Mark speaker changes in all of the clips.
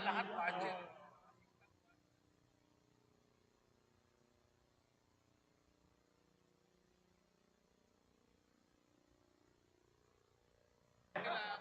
Speaker 1: lahat budget. Kailangan.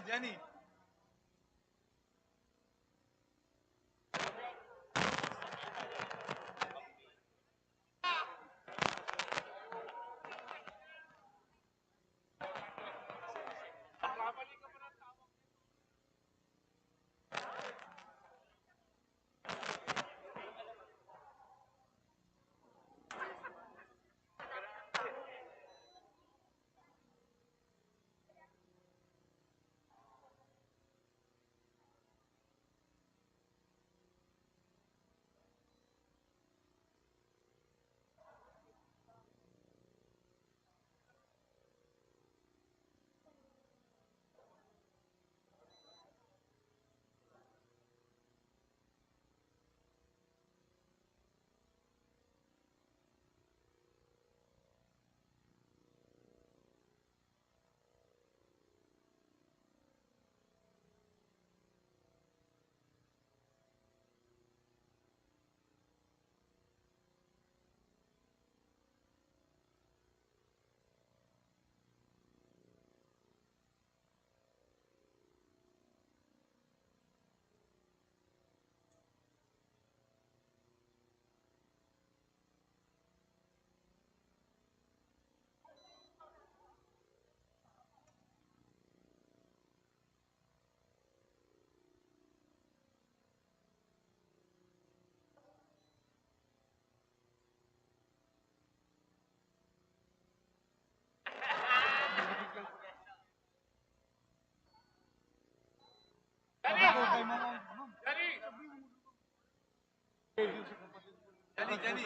Speaker 1: Jenny. Jenny.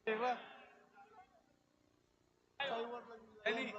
Speaker 1: Diba? Jenny.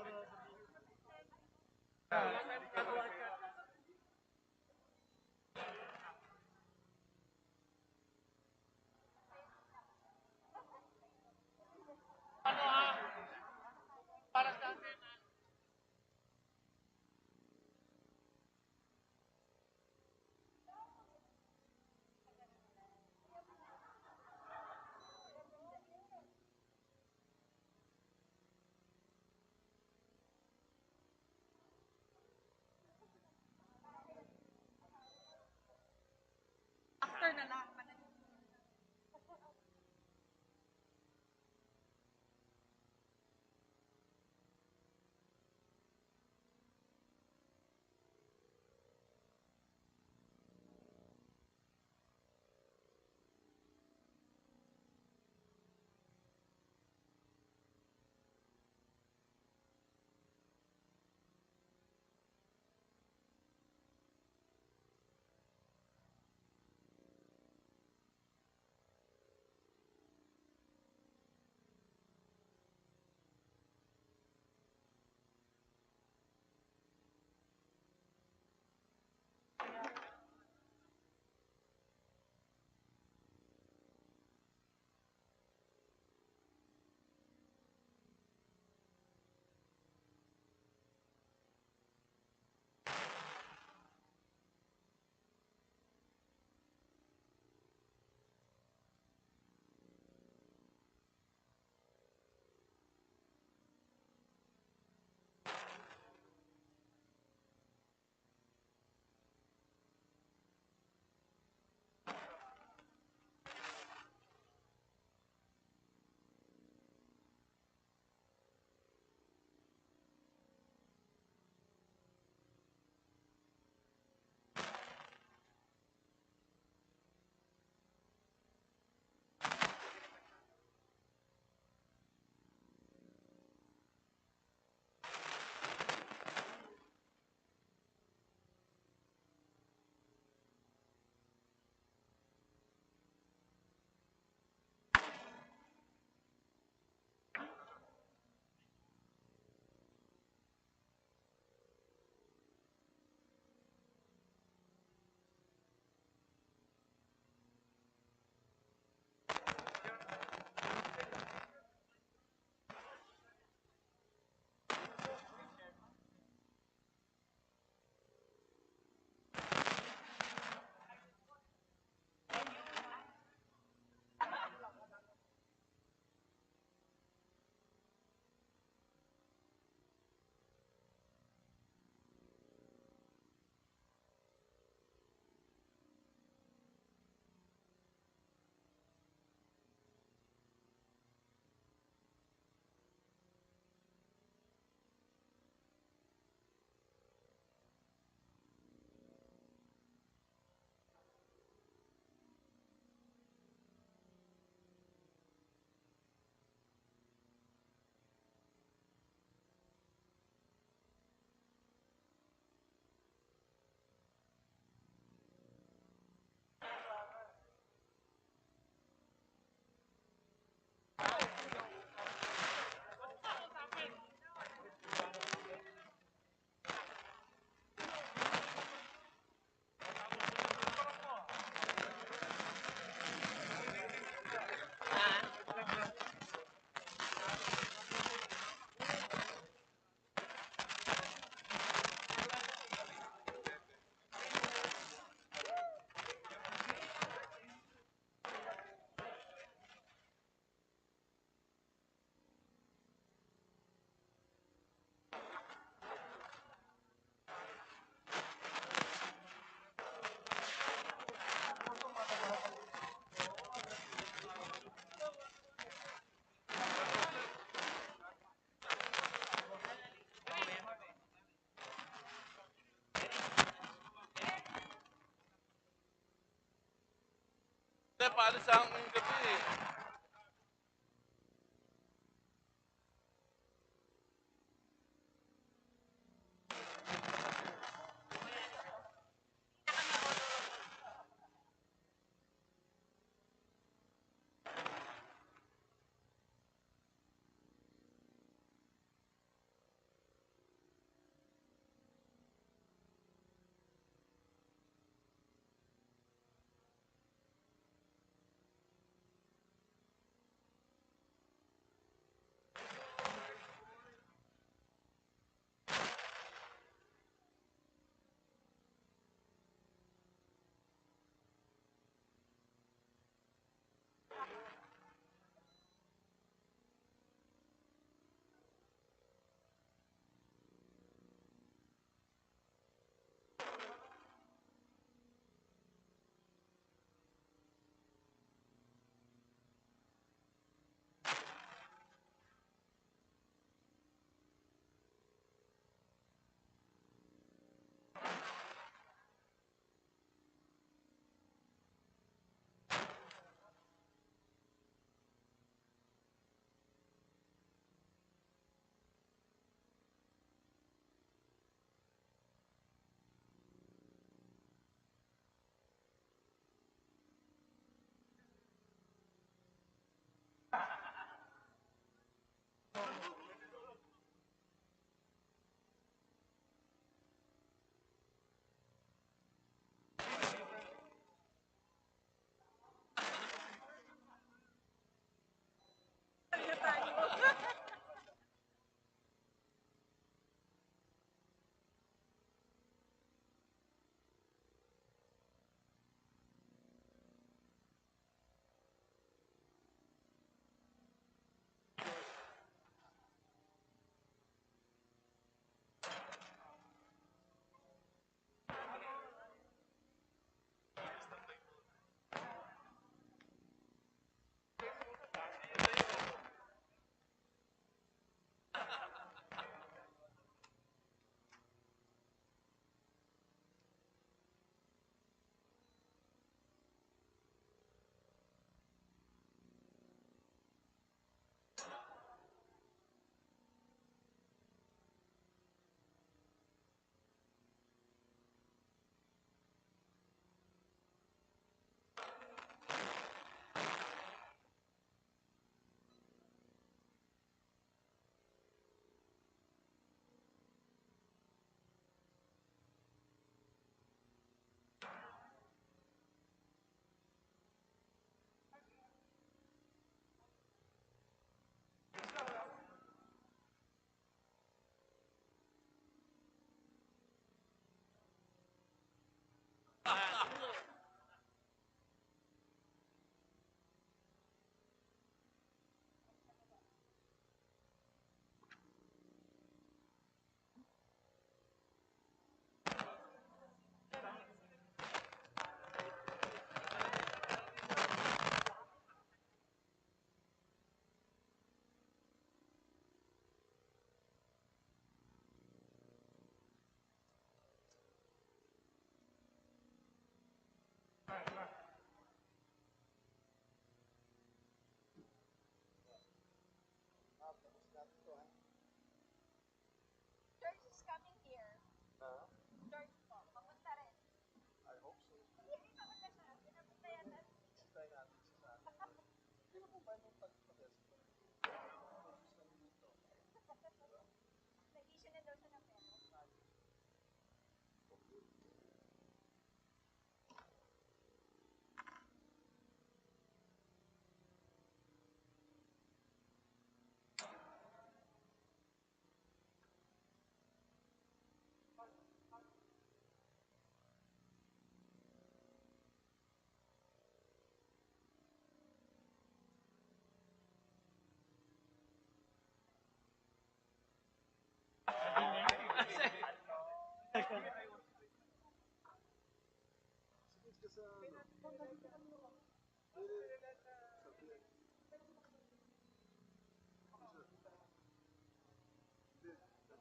Speaker 1: Hindi, paalis ako ngayong gabi eh.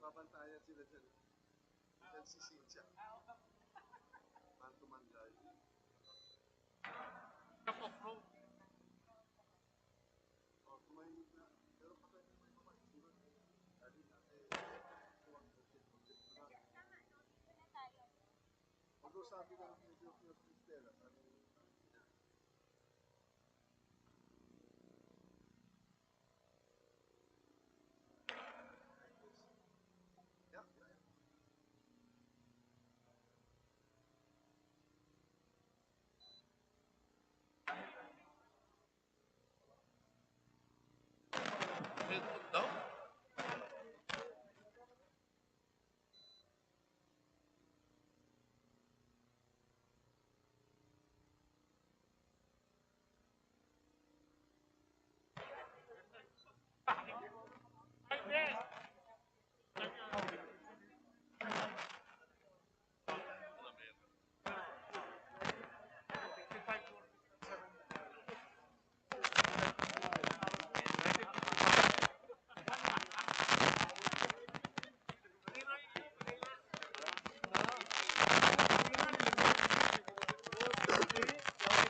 Speaker 2: Nagbabantayan sila dyan. Dyan si Cynthia. Ang tumanggal. Siguro sabi ko ng medyo Stella, sabi ko, yeah,
Speaker 1: Headphone daw?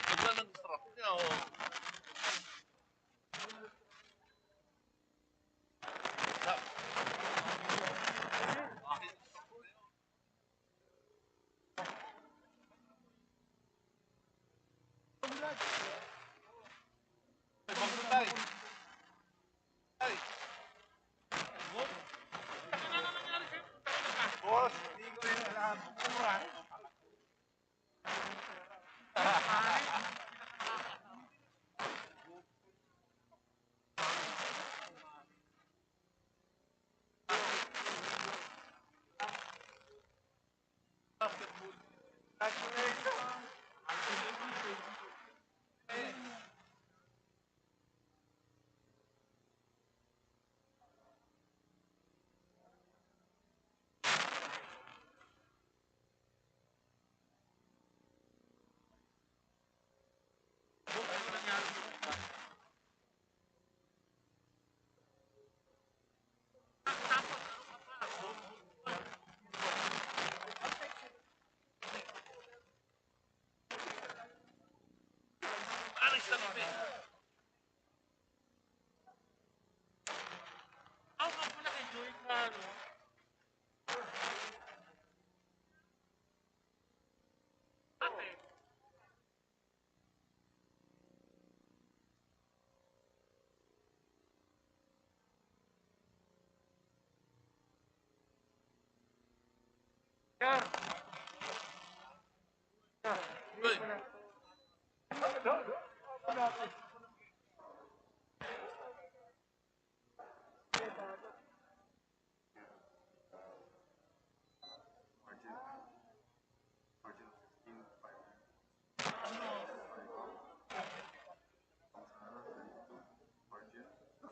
Speaker 1: Bigla ng strap niya, oh. Strap. Bakit? Tay. Tay.
Speaker 2: boss, hindi ko rin alam.
Speaker 1: Alis na kami. Ako nga pala kay Joy ka, no? Ate. Uy.
Speaker 2: Margin 15, 5. Margin.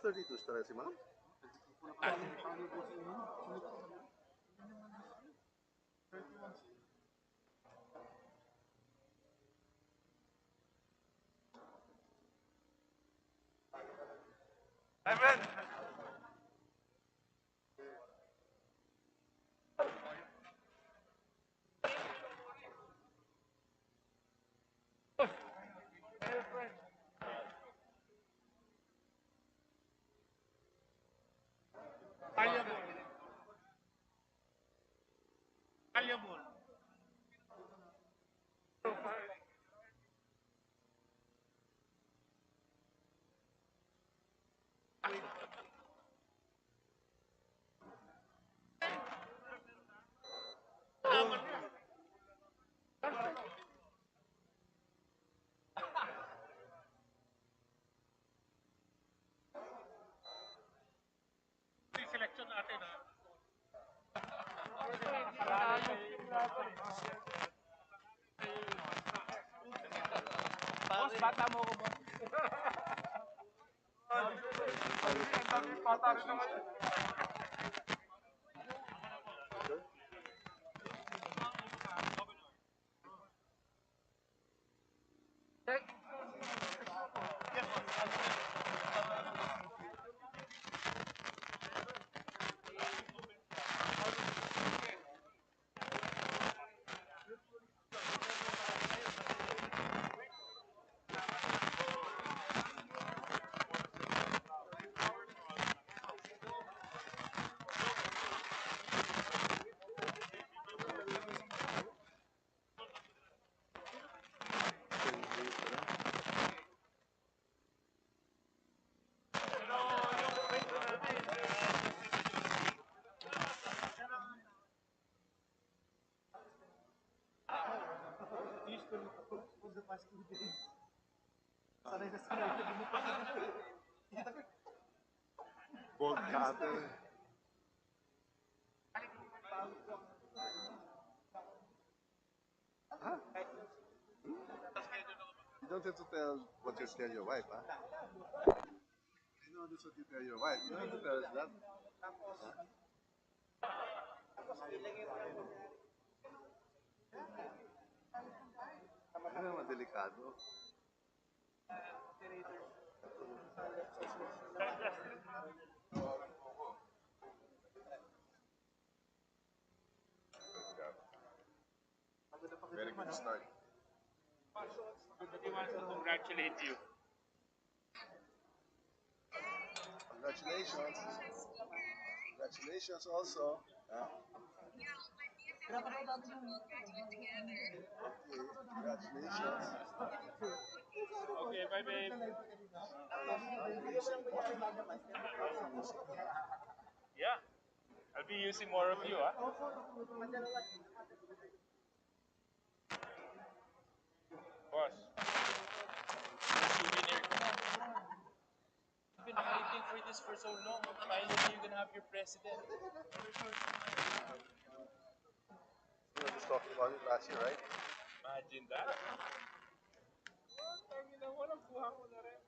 Speaker 2: 32 talaga si ma'am?
Speaker 1: Evan. Valuable. Valuable. Selection natin, ha? Boss, bata mo ko, boss. Bata rin naman.
Speaker 2: Bolt cutter. Huh? You don't have to tell what you tell your wife, huh? You know this what you tell your wife. You don't have to tell us that. Ano naman delikado? Very good start.
Speaker 1: He wants to congratulate you.
Speaker 2: Congratulations. Congratulations also. Okay, congratulations.
Speaker 1: Okay, bye, babe. Yeah, I'll be using more of you, huh? Boss, souvenir. You've been fighting for this for so long. Finally, you're gonna have your president.
Speaker 2: We were just talking about it last year, right?
Speaker 1: Imagine that. Ang ina mo, nakuha ko na rin.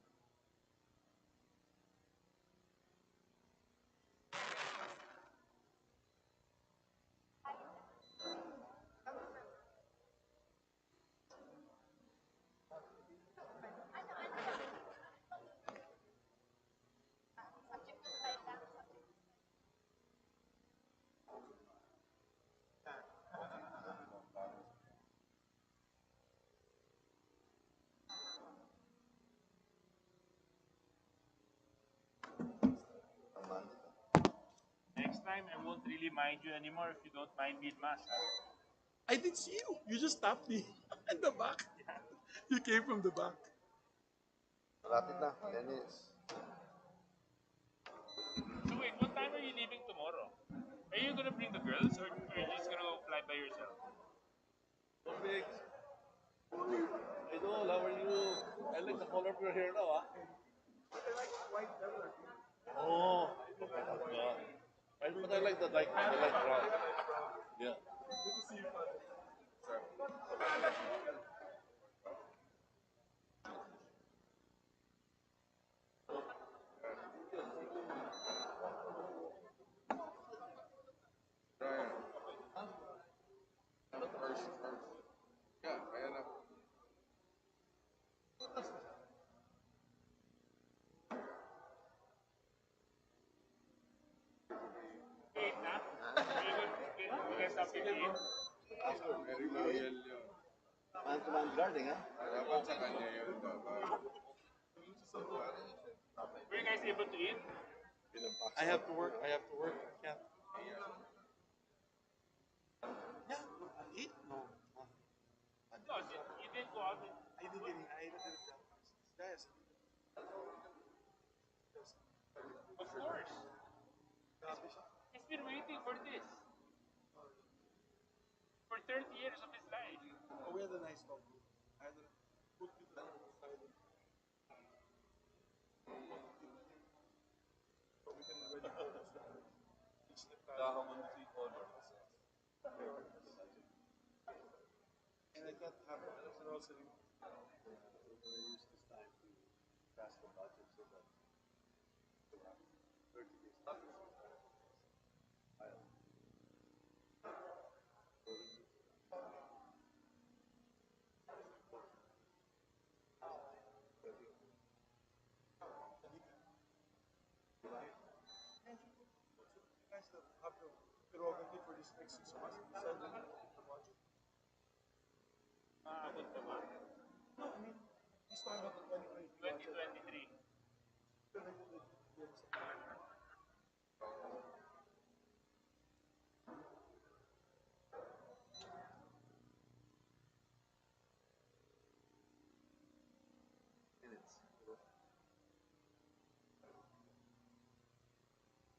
Speaker 1: Next time, I won't really mind you anymore if you don't mind me in mass, huh?
Speaker 3: I did see you. You just stopped me in the back. You came from the back.
Speaker 2: Malapit na, 10 minutes.
Speaker 1: So wait, what time are you leaving tomorrow? Are you gonna bring the girls, or are you just gonna fly by yourself?
Speaker 4: Big. Idol, how are you? I like the color of your hair now, ah. Oh, God. But I like the light brown. Yeah.
Speaker 2: Brian. First. Yeah, kaya na.
Speaker 1: Eight, huh? You guys have 15?
Speaker 2: Very loyal yun.
Speaker 4: Man-to-man guarding, ah.
Speaker 2: Dapat sa kanya yun, dapat.
Speaker 1: Were you guys able to eat?
Speaker 3: I have to work. I have to work. I can't. Yeah, I ate? No.
Speaker 1: No, you didn't go out.
Speaker 3: I didn't get it. I ate it. Yes.
Speaker 1: Of course. He's been waiting for this for 30 years of his life.
Speaker 3: Oh, we had a nice talk. I had a put you to the side. So we can already focus on each step.
Speaker 4: Dahon mo si color.
Speaker 3: And I can't have grocery.
Speaker 4: We're going to use this time to pass the budget so that 30 days.
Speaker 3: You guys have the prerogative for this next 6 months. Decide the budget.
Speaker 1: Maabot pa ba?
Speaker 3: No, I mean, he's talking about the 2023 budget.
Speaker 1: 2023.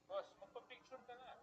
Speaker 1: Boss, magpa-picture ka na.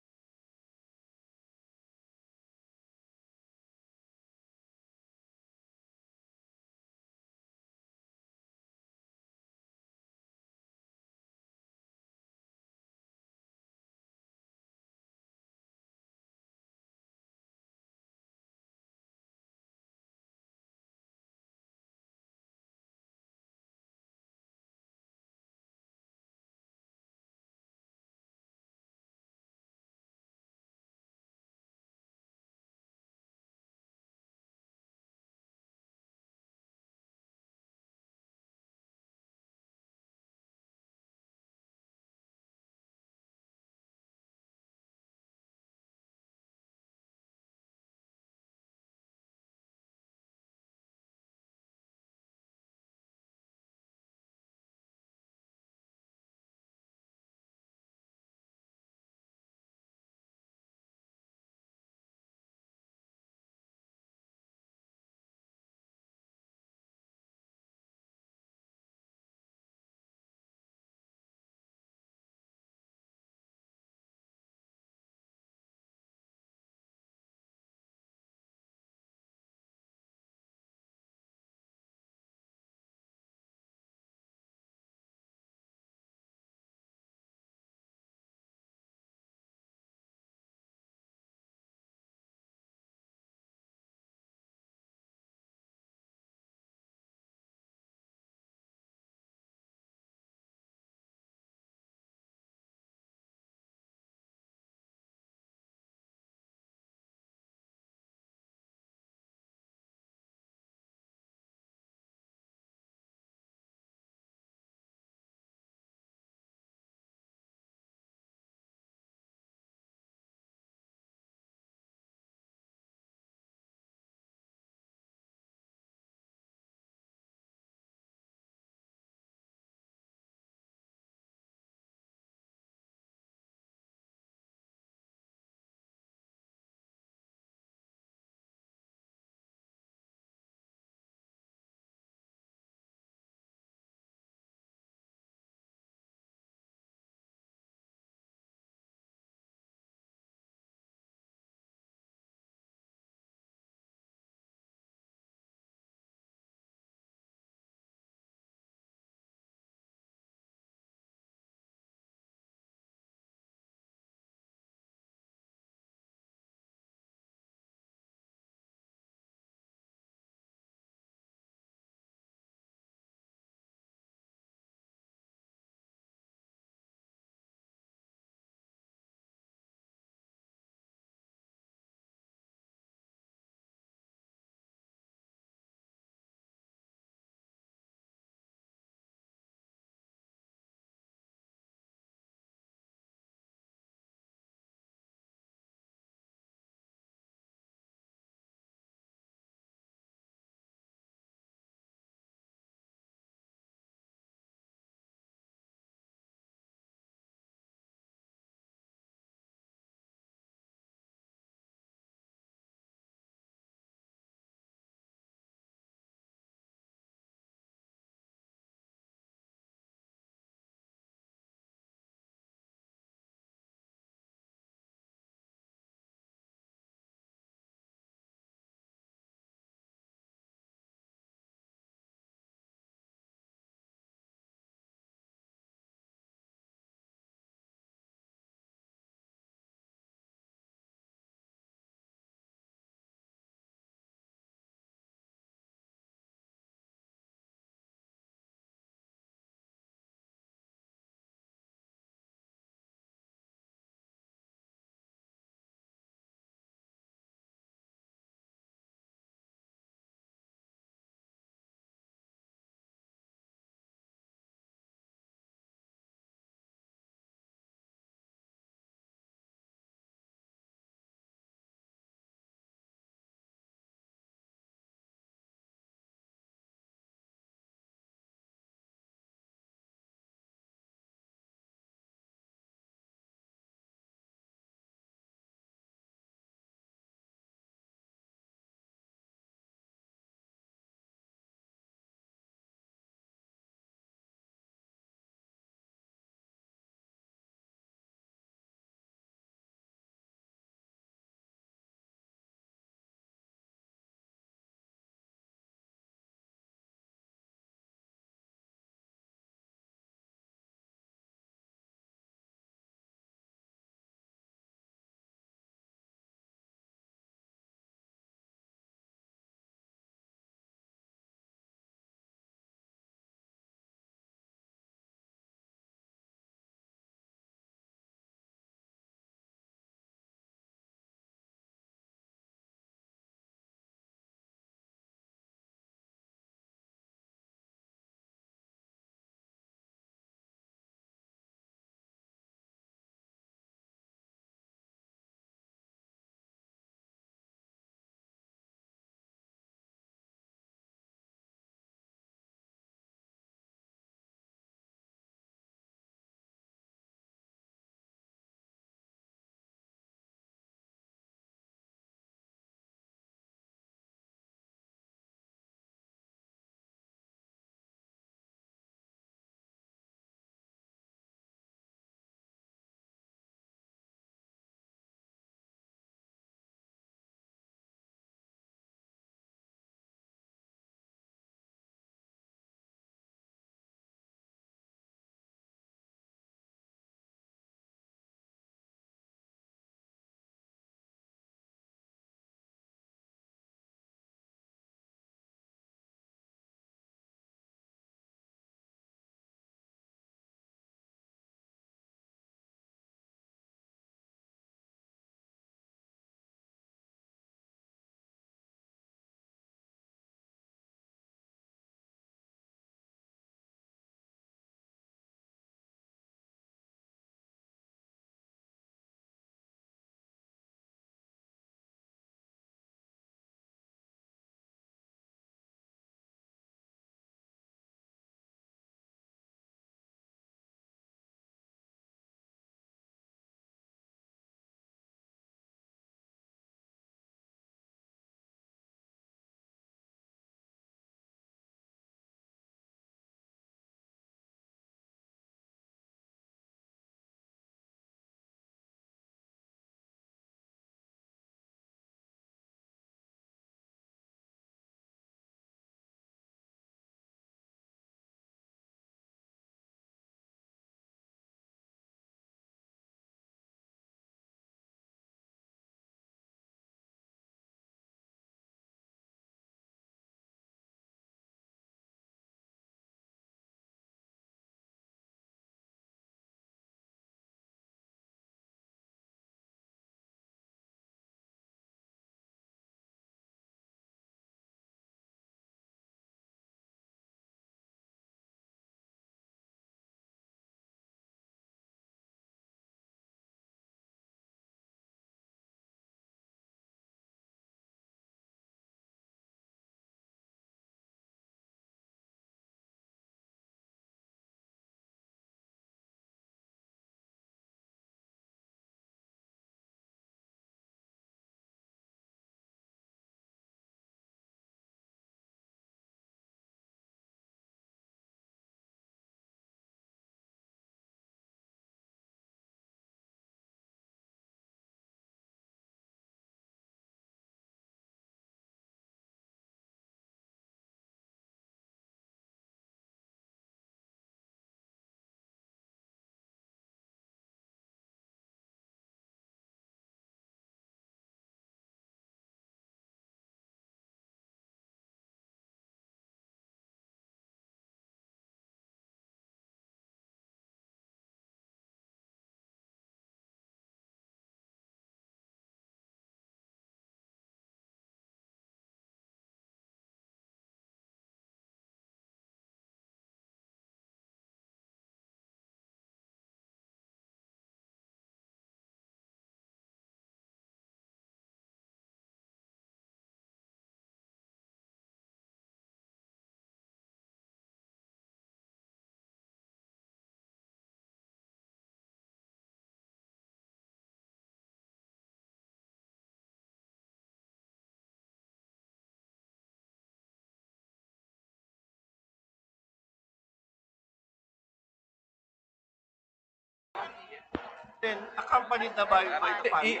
Speaker 4: Then accompanied by the family.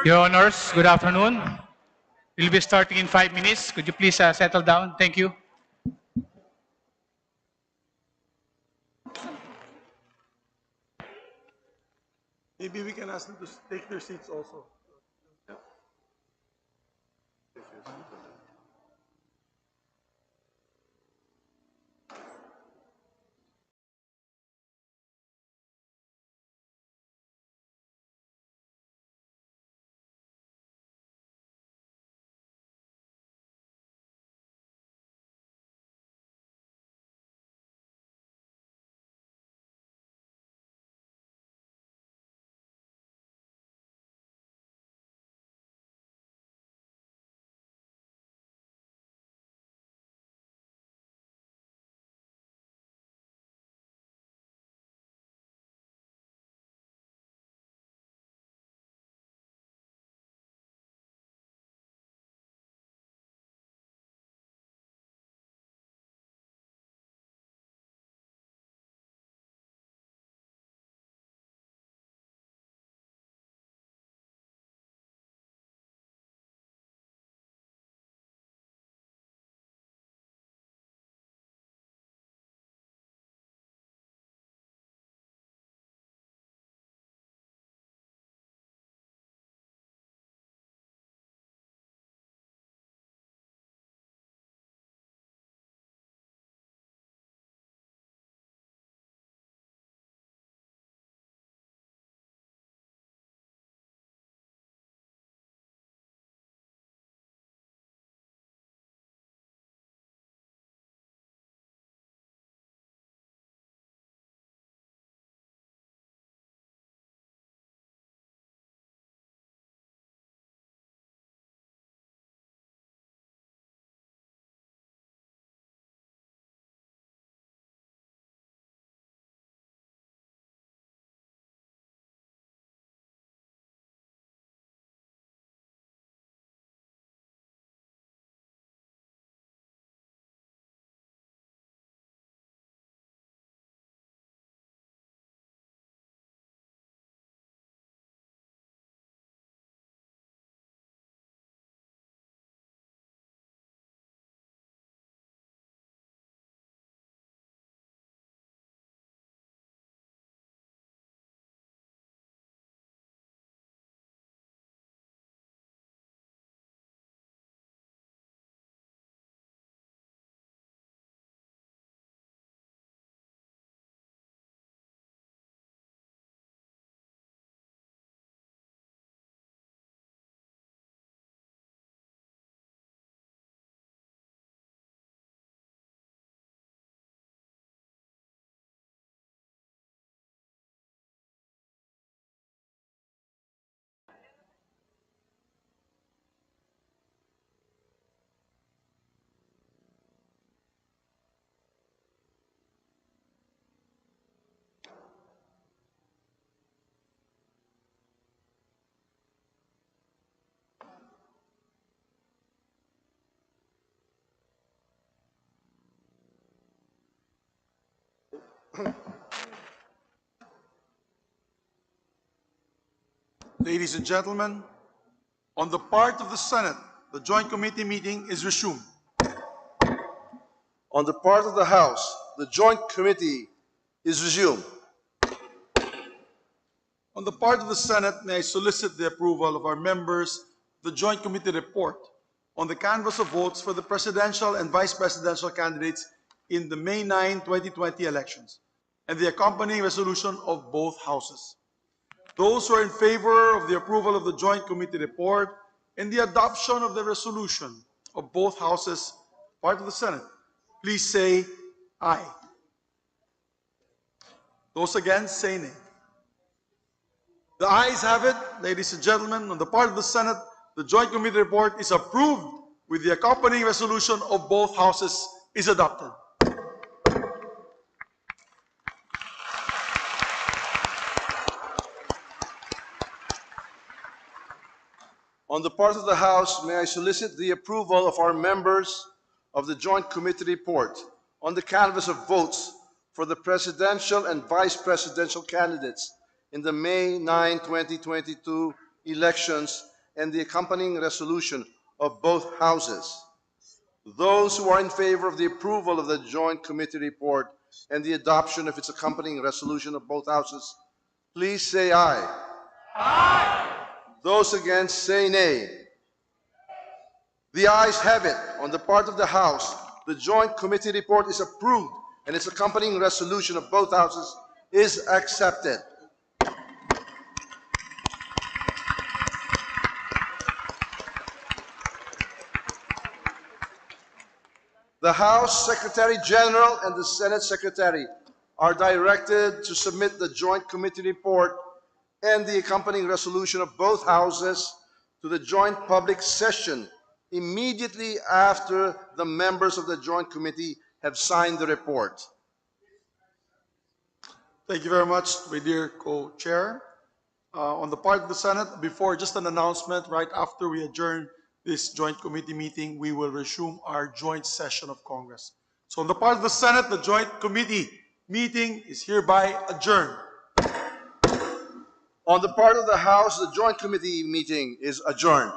Speaker 5: Your Honors, good afternoon. We'll be starting in 5 minutes. Could you please settle down? Thank you.
Speaker 3: Maybe we can ask them to take their seats also. Ladies and gentlemen, on the part of the Senate, the Joint Committee meeting is resumed.
Speaker 2: On the part of the House, the Joint Committee is resumed.
Speaker 3: On the part of the Senate, may I solicit the approval of our members, the Joint Committee report on the canvass of votes for the presidential and vice presidential candidates in the May 9, 2020 elections, and the accompanying resolution of both houses. Those who are in favor of the approval of the Joint Committee report and the adoption of the resolution of both houses, part of the Senate, please say aye. Those against, say nay. The ayes have it, ladies and gentlemen. On the part of the Senate, the Joint Committee report is approved with the accompanying resolution of both houses is adopted.
Speaker 2: On the part of the House, may I solicit the approval of our members of the Joint Committee report on the canvass of votes for for the presidential and vice presidential candidates in the May 9, 2022 elections and the accompanying resolution of both houses. Those who are in favor of the approval of the Joint Committee report and the adoption of its accompanying resolution of both houses, please say aye. Aye. Those against, say nay. The ayes have it. On the part of the House, the Joint Committee report is approved and its accompanying resolution of both houses is accepted. The House Secretary General and the Senate Secretary are directed to submit the Joint Committee report and the accompanying resolution of both houses to the joint public session immediately after the members of the Joint Committee have signed the report.
Speaker 3: Thank you very much, my dear co-chair. On the part of the Senate, before just an announcement, right after we adjourn this joint committee meeting, we will resume our joint session of Congress. So on the part of the Senate, the joint committee meeting is hereby adjourned.
Speaker 2: On the part of the House, the Joint Committee meeting is adjourned.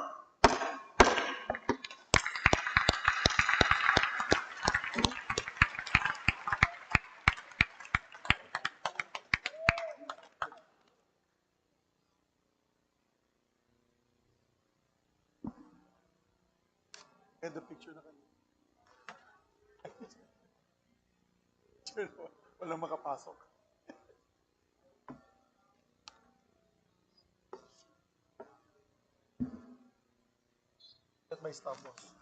Speaker 3: And the picture na kami. Walang makapasok. At my stop boss.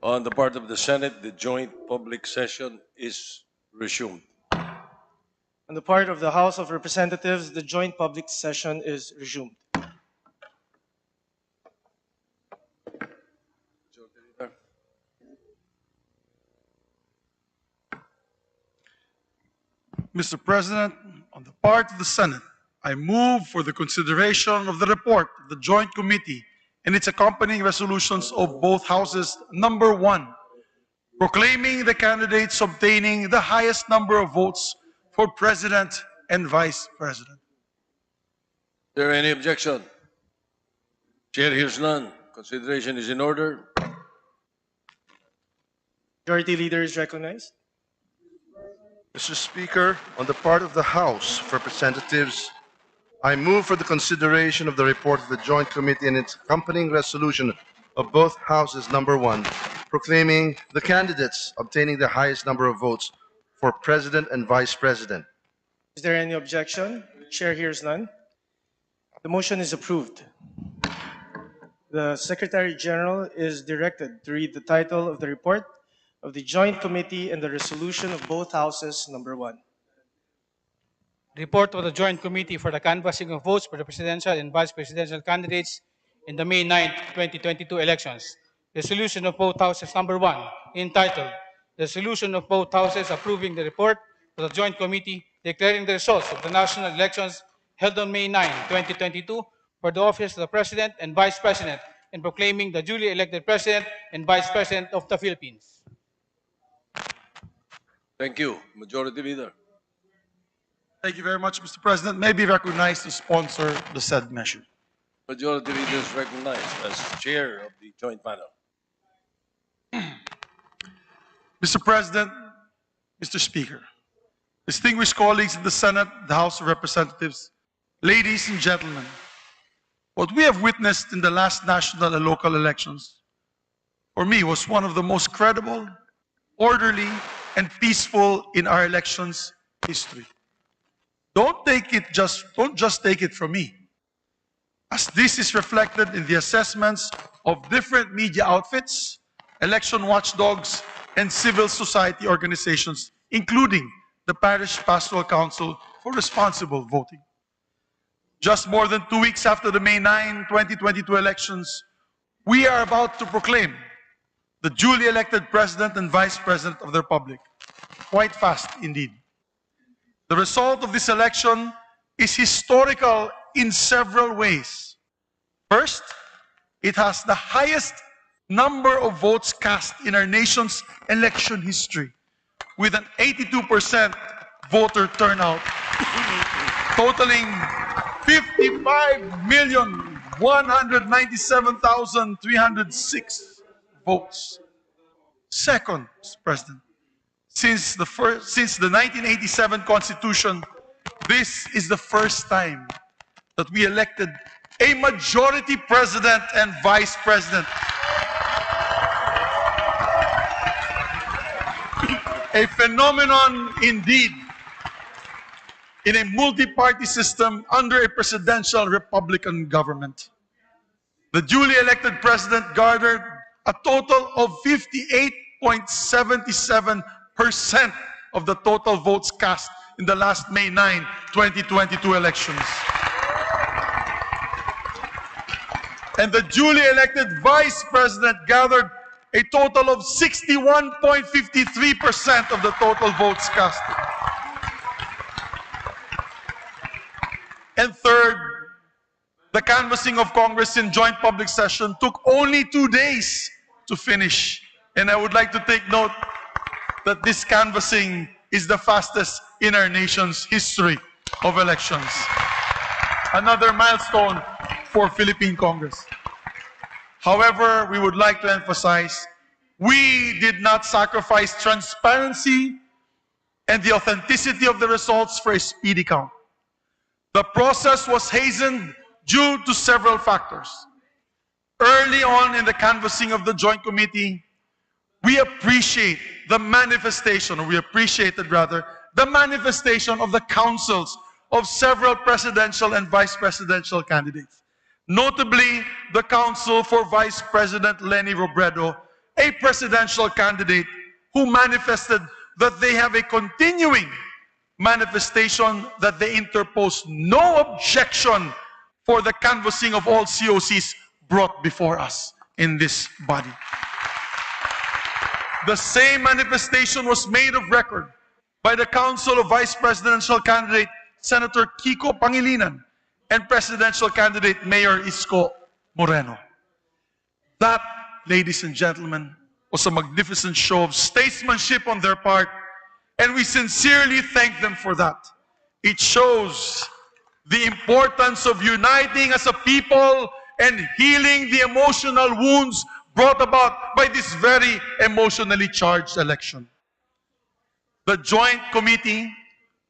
Speaker 6: On the part of the Senate, the joint public session is resumed.
Speaker 7: On the part of the House of Representatives, the joint public session is resumed.
Speaker 3: Mr. President, on the part of the Senate, I move for the consideration of the report of the Joint Committee and its accompanying resolutions of both houses. Number 1, proclaiming the candidates obtaining the highest number of votes for President and Vice President.
Speaker 6: Is there any objection? Chair hears none. Consideration is in order.
Speaker 7: Majority Leader is recognized.
Speaker 2: Mr. Speaker, on the part of the House of Representatives, I move for the consideration of the report of the Joint Committee and its accompanying resolution of both houses. Number 1, proclaiming the candidates obtaining the highest number of votes for President and Vice President.
Speaker 7: Is there any objection? Chair hears none. The motion is approved. The Secretary General is directed to read the title of the report of the Joint Committee and the resolution of both houses. Number 1.
Speaker 5: Report of the Joint Committee for the canvassing of votes for the presidential and vice presidential candidates in the May 9, 2022 elections. Resolution of both houses. Number 1, entitled Resolution of both houses approving the report of the Joint Committee declaring the results of the national elections held on May 9, 2022 for the office of the President and Vice President and proclaiming the duly elected President and Vice President of the Philippines.
Speaker 6: Thank you. Majority Leader.
Speaker 3: Thank you very much, Mr. President. May be recognized to sponsor the said measure.
Speaker 6: Majority Leader is recognized as chair of the joint panel.
Speaker 3: Mr. President, Mr. Speaker, distinguished colleagues in the Senate, the House of Representatives, ladies and gentlemen, what we have witnessed in the last national and local elections, for me, was one of the most credible, orderly, and peaceful in our elections history. Don't just take it from me, as this is reflected in the assessments of different media outfits, election watchdogs, and civil society organizations, including the Parish Pastoral Council for Responsible Voting. Just more than 2 weeks after the May 9, 2022 elections, we are about to proclaim the duly elected President and Vice President of the Republic. Quite fast indeed. The result of this election is historical in several ways. First, it has the highest number of votes cast in our nation's election history, with an 82% voter turnout, totaling 55,197,306 votes. Second, Mr. President, since the 1987 Constitution, this is the first time that we elected a majority President and Vice President. A phenomenon indeed in a multi-party system under a presidential Republican government. The duly elected President garnered a total of 58.77% of the total votes cast in the last May 9, 2022 elections. And the duly elected Vice President gathered a total of 61.53% of the total votes cast. And third, the canvassing of Congress in joint public session took only 2 days to finish. And I would like to take note that this canvassing is the fastest in our nation's history of elections. Another milestone for Philippine Congress. However, we would like to emphasize, we did not sacrifice transparency and the authenticity of the results for a speedy count. The process was hastened due to several factors. Early on in the canvassing of the Joint Committee, we appreciated the manifestation of the counsels of several presidential and vice presidential candidates. Notably, the counsel for Vice President Leni Robredo, a presidential candidate who manifested that they have a continuing manifestation that they interpose no objection for the canvassing of all COCs brought before us in this body. The same manifestation was made of record by the Council of Vice Presidential Candidate Senator Kiko Pangilinan and Presidential Candidate Mayor Isko Moreno. That, ladies and gentlemen, was a magnificent show of statesmanship on their part, and we sincerely thank them for that. It shows the importance of uniting as a people and healing the emotional wounds brought about by this very emotionally charged election. The Joint Committee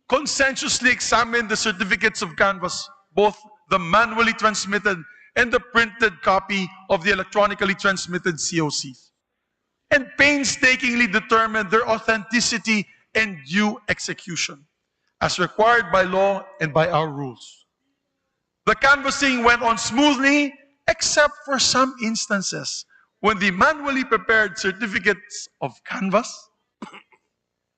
Speaker 3: consensuously examined the certificates of canvass, both the manually transmitted and the printed copy of the electronically transmitted COCs, and painstakingly determined their authenticity and due execution, as required by law and by our rules. The canvassing went on smoothly, except for some instances when the manually prepared certificates of canvass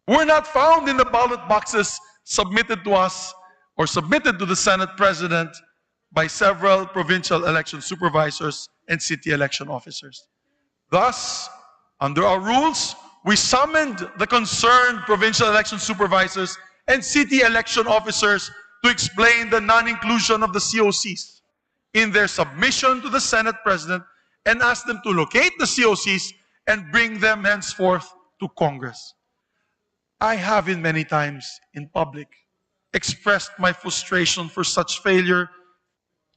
Speaker 3: were not found in the ballot boxes submitted to us or submitted to the Senate President by several provincial election supervisors and city election officers. Thus, under our rules, we summoned the concerned provincial election supervisors and city election officers to explain the non-inclusion of the COCs in their submission to the Senate President and asked them to locate the COCs and bring them henceforth to Congress. I have in many times in public expressed my frustration for such failure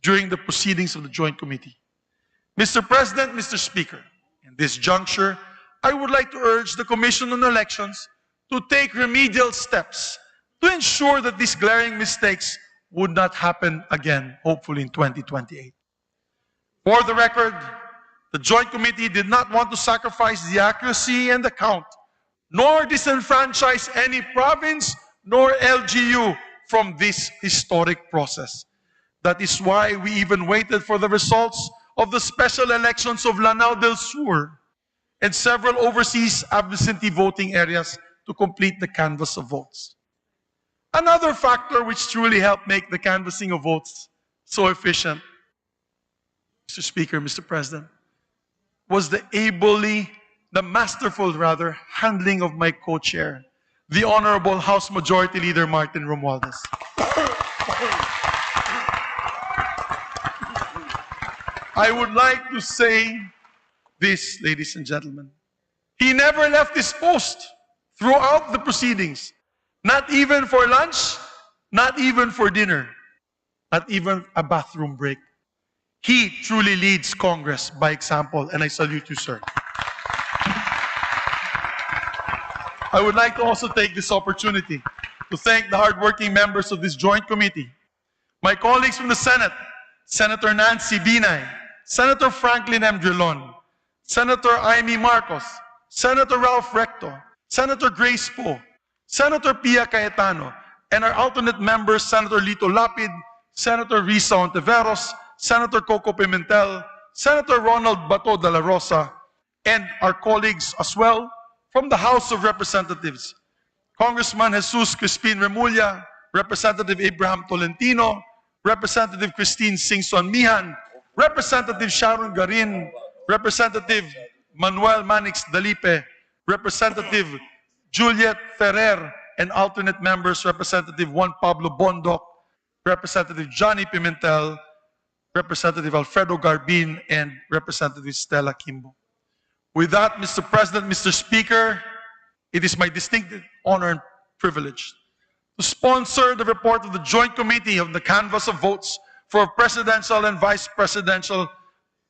Speaker 3: during the proceedings of the Joint Committee. Mr. President, Mr. Speaker, in this juncture, I would like to urge the Commission on Elections to take remedial steps to ensure that these glaring mistakes would not happen again, hopefully in 2028. For the record, the Joint Committee did not want to sacrifice the accuracy and the count, nor disenfranchise any province nor LGU from this historic process. That is why we even waited for the results of the special elections of Lanao del Sur and several overseas absentee voting areas to complete the canvass of votes. Another factor which truly helped make the canvassing of votes so efficient, Mr. Speaker, Mr. President, was the masterful handling of my co-chair, the Honorable House Majority Leader Martin Romualdez. I would like to say this, ladies and gentlemen. He never left his post throughout the proceedings, not even for lunch, not even for dinner, not even a bathroom break. He truly leads Congress by example, and I salute you, sir. I would like to also take this opportunity to thank the hardworking members of this Joint Committee, my colleagues from the Senate, Senator Nancy Binay, Senator Franklin M. Drilon, Senator Amy Marcos, Senator Ralph Recto, Senator Grace Poe, Senator Pia Cayetano, and our alternate members, Senator Lito Lapid, Senator Risa Ontiveros, Senator Coco Pimentel, Senator Ronald Bato de la Rosa, and our colleagues as well from the House of Representatives, Congressman Jesus Crispin Remulla, Representative Abraham Tolentino, Representative Christine Singson Mihan, Representative Sharon Garin, Representative Manuel Manix Dalipe, Representative Juliet Ferrer, and alternate members, Representative Juan Pablo Bondoc, Representative Johnny Pimentel, Representative Alfredo Garbin, and Representative Stella Kimbo. With that, Mr. President, Mr. Speaker, it is my distinct honor and privilege to sponsor the report of the Joint Committee on the canvass of votes for presidential and vice presidential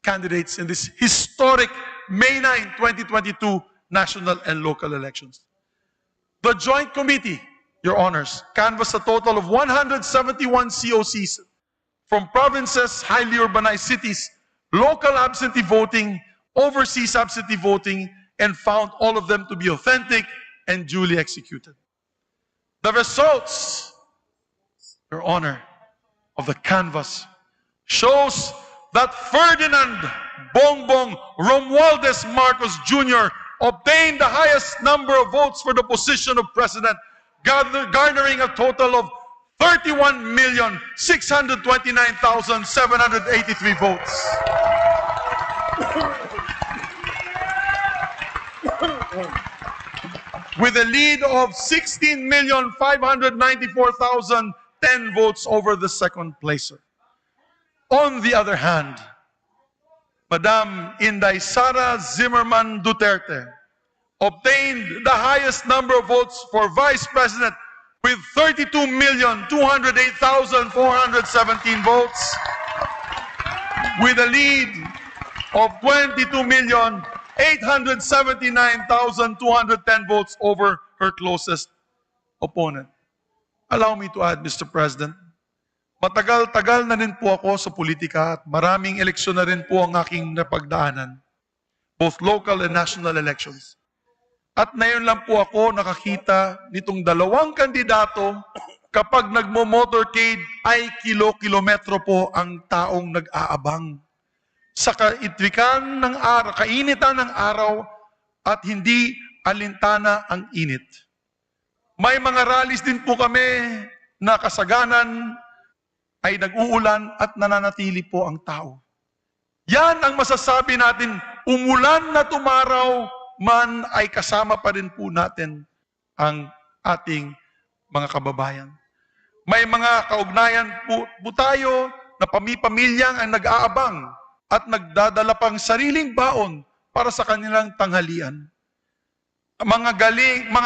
Speaker 3: candidates in this historic May 9, 2022 national and local elections. The Joint Committee, Your Honors, canvassed a total of 171 COCs from provinces, highly urbanized cities, local absentee voting, overseas absentee voting, and found all of them to be authentic and duly executed. The results, Your Honor, of the canvass shows that Ferdinand Bongbong Romualdez Marcos Jr. obtained the highest number of votes for the position of president, garnering a total of 31,629,783 votes. With a lead of 16,594,010 votes over the second placer. On the other hand, Madam Inday Sara Zimmerman Duterte obtained the highest number of votes for vice president with 32,208,417 votes, with a lead of 22,879,210 votes over her closest opponent. Allow me to add, Mr. President, matagal-tagal na rin po ako sa politika at maraming eleksyon na rin po ang aking napagdaanan, both local and national elections. At ngayon lang po ako nakakita nitong dalawang kandidato kapag nagmo-motorcade ay kilo-kilometro po ang taong nag-aabang. Sa kainitan ng araw at hindi alintana ang init. May mga rallies din po kami na kasaganan ay nag-uulan at nananatili po ang tao. Yan ang masasabi natin, umulan na tumaraw man ay kasama pa rin po natin ang ating mga kababayan. May mga kaugnayan po tayo na pamilyang ang nag-aabang at nagdadala pang sariling baon para sa kanilang tanghalian. Mga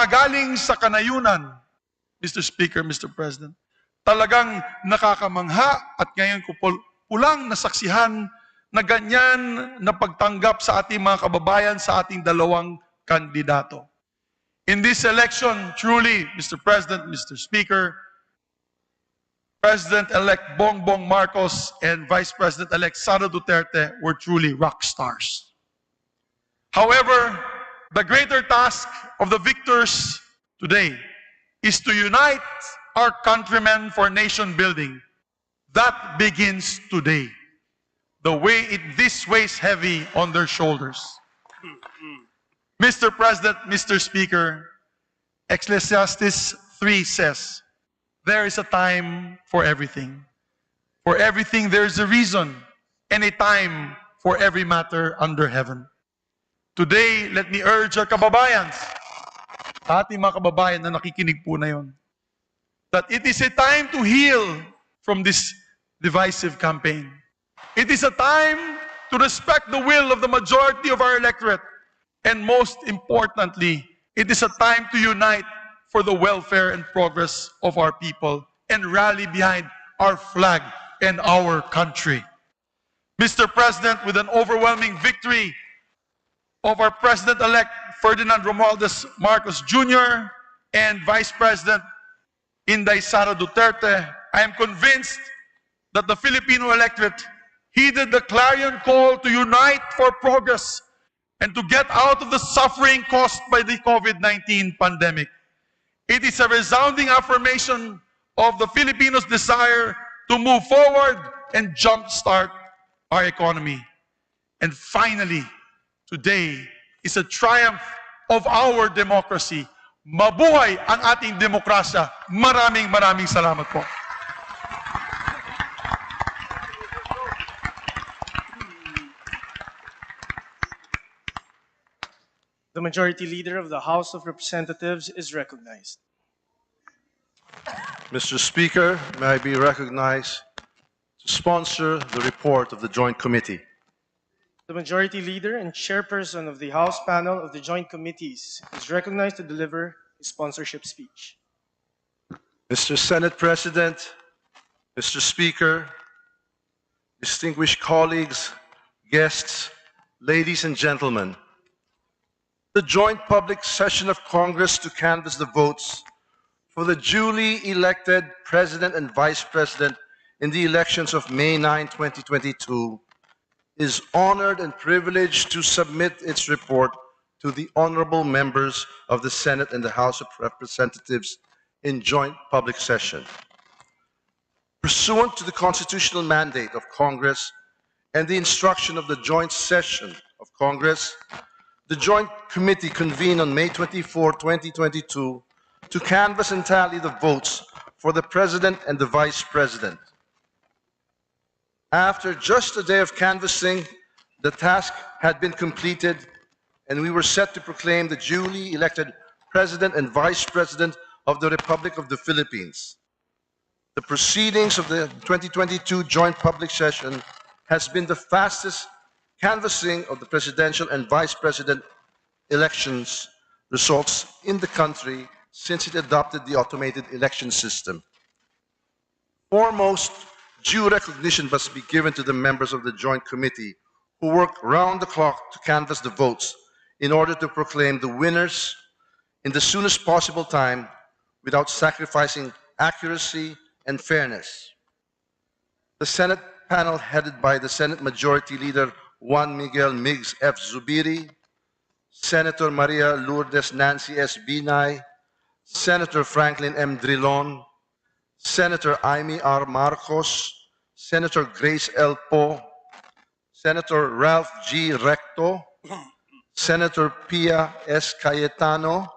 Speaker 3: galing sa kanayunan, Mr. Speaker, Mr. President, talagang nakakamangha at ngayon ko pulang nasaksihan na ganyan na pagtanggap sa ating mga kababayan sa ating dalawang kandidato. In this election, truly, Mr. President, Mr. Speaker, President-elect Bongbong Marcos and Vice President-elect Sara Duterte were truly rock stars. However, the greater task of the victors today is to unite our countrymen for nation building. That begins today. This weighs heavy on their shoulders. Mr. President, Mr. Speaker, Ecclesiastes 3 says, there is a time for everything. For everything there is a reason and a time for every matter under heaven. Today, let me urge our kababayans, ating mga kababayan na nakikinig po na yun, that it is a time to heal from this divisive campaign. It is a time to respect the will of the majority of our electorate. And most importantly, it is a time to unite for the welfare and progress of our people and rally behind our flag and our country. Mr. President, with an overwhelming victory of our President-elect Ferdinand Romualdez Marcos Jr. and Vice President Inday Sara Duterte, I am convinced that the Filipino electorate heeded the clarion call to unite for progress and to get out of the suffering caused by the COVID-19 pandemic. It is a resounding affirmation of the Filipinos' desire to move forward and jumpstart our economy. And finally, today is a triumph of our democracy. Mabuhay ang ating demokrasya. Maraming salamat po.
Speaker 7: The Majority Leader of the House of Representatives is recognized.
Speaker 2: Mr. Speaker, may I be recognized to sponsor the report of the Joint Committee.
Speaker 7: The Majority Leader and Chairperson of the House Panel of the Joint Committees is recognized to deliver his sponsorship speech.
Speaker 2: Mr. Senate President, Mr. Speaker, distinguished colleagues, guests, ladies and gentlemen, the joint public session of Congress to canvass the votes for the duly elected President and Vice President in the elections of May 9, 2022, is honored and privileged to submit its report to the honorable members of the Senate and the House of Representatives in joint public session. Pursuant to the constitutional mandate of Congress and the instruction of the joint session of Congress, the Joint Committee convened on May 24, 2022 to canvass and tally the votes for the President and the Vice President. After just a day of canvassing, the task had been completed and we were set to proclaim the duly elected President and Vice President of the Republic of the Philippines. The proceedings of the 2022 joint public session has been the fastest canvassing of the presidential and vice president elections results in the country since it adopted the automated election system. Foremost, due recognition must be given to the members of the Joint Committee who work round the clock to canvass the votes in order to proclaim the winners in the soonest possible time without sacrificing accuracy and fairness. The Senate panel headed by the Senate Majority Leader Juan Miguel Migs F. Zubiri, Senator Maria Lourdes Nancy S. Binay, Senator Franklin M. Drilon, Senator Amy R. Marcos, Senator Grace L. Poe, Senator Ralph G. Recto, Senator Pia S. Cayetano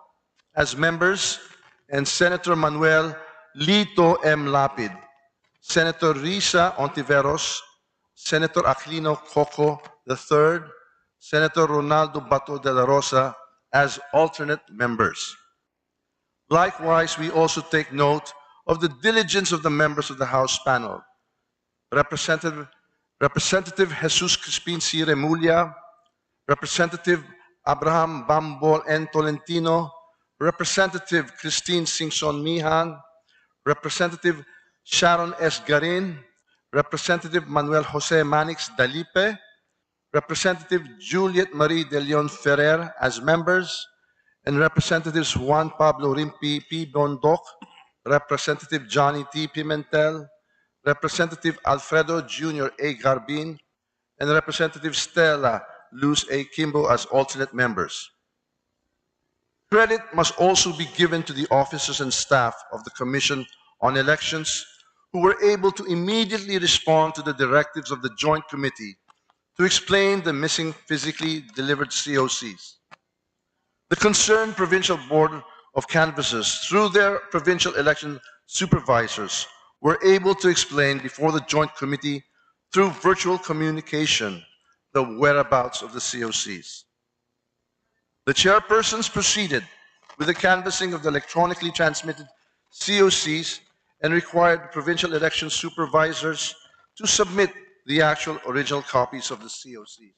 Speaker 2: as members, and Senator Manuel Lito M. Lapid, Senator Risa Ontiveros, Senator Aquilino Coco III, Senator Ronaldo Bato de la Rosa as alternate members. Likewise, we also take note of the diligence of the members of the House panel. Representative Jesus Crispin C. Remulla, Representative Abraham Bambol N. Tolentino, Representative Christine Singson Mihan, Representative Sharon S. Garin, Representative Manuel Jose Manix Dalipe, Representative Juliet Marie de Leon Ferrer as members, and Representatives Juan Pablo Rimpi P. Bondoc, Representative Johnny T. Pimentel, Representative Alfredo Jr. A. Garbin, and Representative Stella Luz A. Kimbo as alternate members. Credit must also be given to the officers and staff of the Commission on Elections who were able to immediately respond to the directives of the Joint Committee to explain the missing physically delivered COCs. The concerned Provincial Board of Canvassers, through their provincial election supervisors, were able to explain before the Joint Committee through virtual communication the whereabouts of the COCs. The chairpersons proceeded with the canvassing of the electronically transmitted COCs and required provincial election supervisors to submit the actual original copies of the COCs.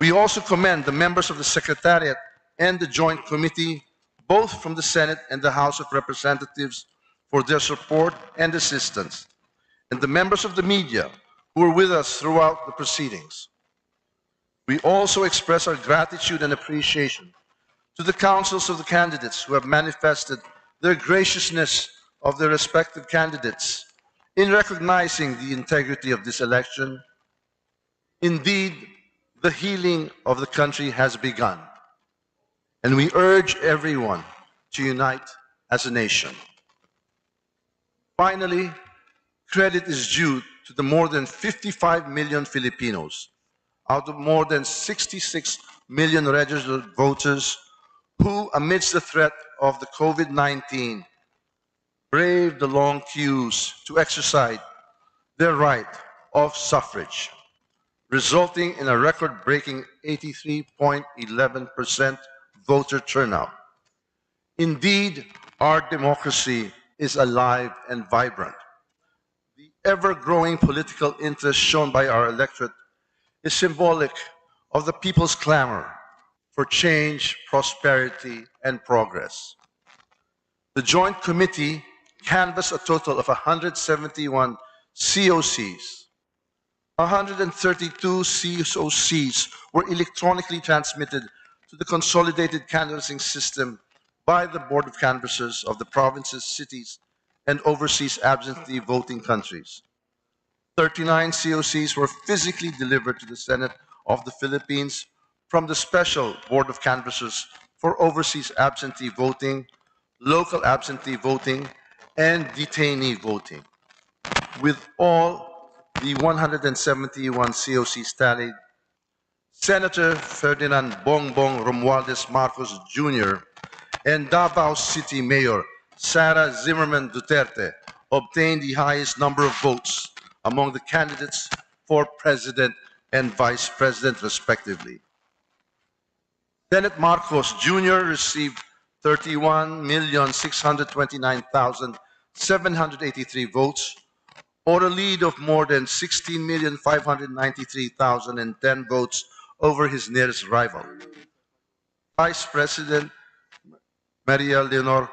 Speaker 2: We also commend the members of the Secretariat and the Joint Committee, both from the Senate and the House of Representatives, for their support and assistance, and the members of the media who were with us throughout the proceedings. We also express our gratitude and appreciation to the councils of the candidates who have manifested their graciousness of their respective candidates in recognizing the integrity of this election. Indeed, the healing of the country has begun, and we urge everyone to unite as a nation. Finally, credit is due to the more than 55 million Filipinos out of more than 66 million registered voters who, amidst the threat of the COVID-19, braved the long queues to exercise their right of suffrage, resulting in a record-breaking 83.11% voter turnout. Indeed, our democracy is alive and vibrant. The ever-growing political interest shown by our electorate is symbolic of the people's clamor for change, prosperity, and progress. The Joint Committee canvassed a total of 171 COCs. 132 COCs were electronically transmitted to the consolidated canvassing system by the Board of Canvassers of the provinces, cities, and overseas absentee voting countries. 39 COCs were physically delivered to the Senate of the Philippines from the Special Board of Canvassers for overseas absentee voting, local absentee voting, and detainee voting. With all the 171 COCs tallied, Senator Ferdinand Bongbong Romualdez Marcos Jr. and Davao City Mayor Sara Duterte obtained the highest number of votes among the candidates for president and vice president, respectively. Senate Marcos Jr. received 31,629,783 votes, or a lead of more than 16,593,010 votes over his nearest rival, Vice President Maria Leonor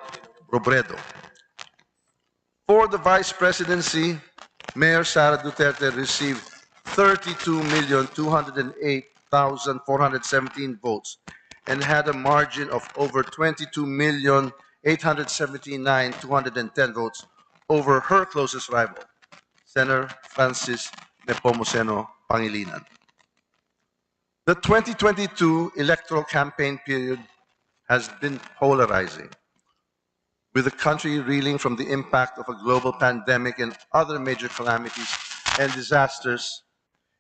Speaker 2: Robredo. For the vice presidency, Mayor Sara Duterte received 32,208,417 votes and had a margin of over 22,879,210 votes over her closest rival, Senator Francis Nepomuceno Pangilinan. The 2022 electoral campaign period has been polarizing, with the country reeling from the impact of a global pandemic and other major calamities and disasters.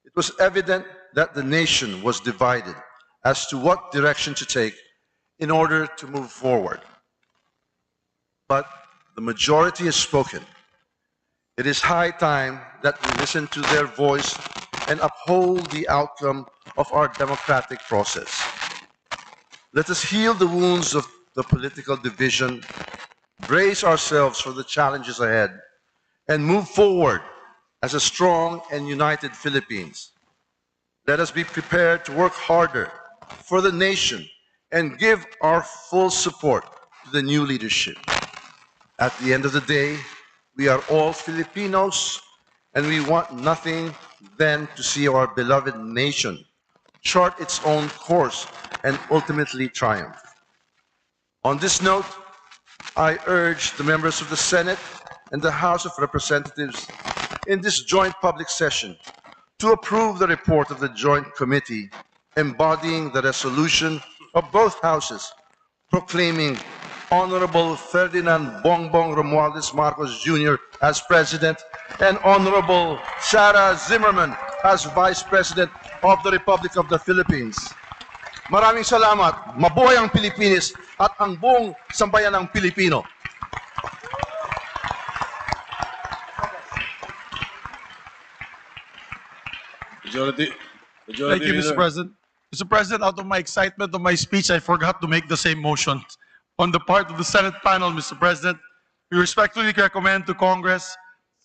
Speaker 2: It was evident that the nation was divided as to what direction to take in order to move forward. But the majority has spoken. It is high time that we listen to their voice and uphold the outcome of our democratic process. Let us heal the wounds of the political division, brace ourselves for the challenges ahead, and move forward as a strong and united Philippines. Let us be prepared to work harder for the nation and give our full support to the new leadership. At the end of the day, we are all Filipinos, and we want nothing than to see our beloved nation chart its own course and ultimately triumph. On this note, I urge the members of the Senate and the House of Representatives in this joint public session to approve the report of the Joint Committee embodying the resolution of both houses proclaiming Honorable Ferdinand Bongbong Romualdez Marcos Jr. as President and Honorable Sara Zimmerman as Vice President of the Republic of the Philippines. Maraming salamat. Mabuhay ang Pilipinas at ang buong sambayan ng Pilipino.
Speaker 6: Majority
Speaker 3: Thank you, Mr.
Speaker 6: Leader.
Speaker 3: President. Mr. President, out of my excitement of my speech, I forgot to make the same motion. On the part of the Senate panel, Mr. President, we respectfully recommend to Congress,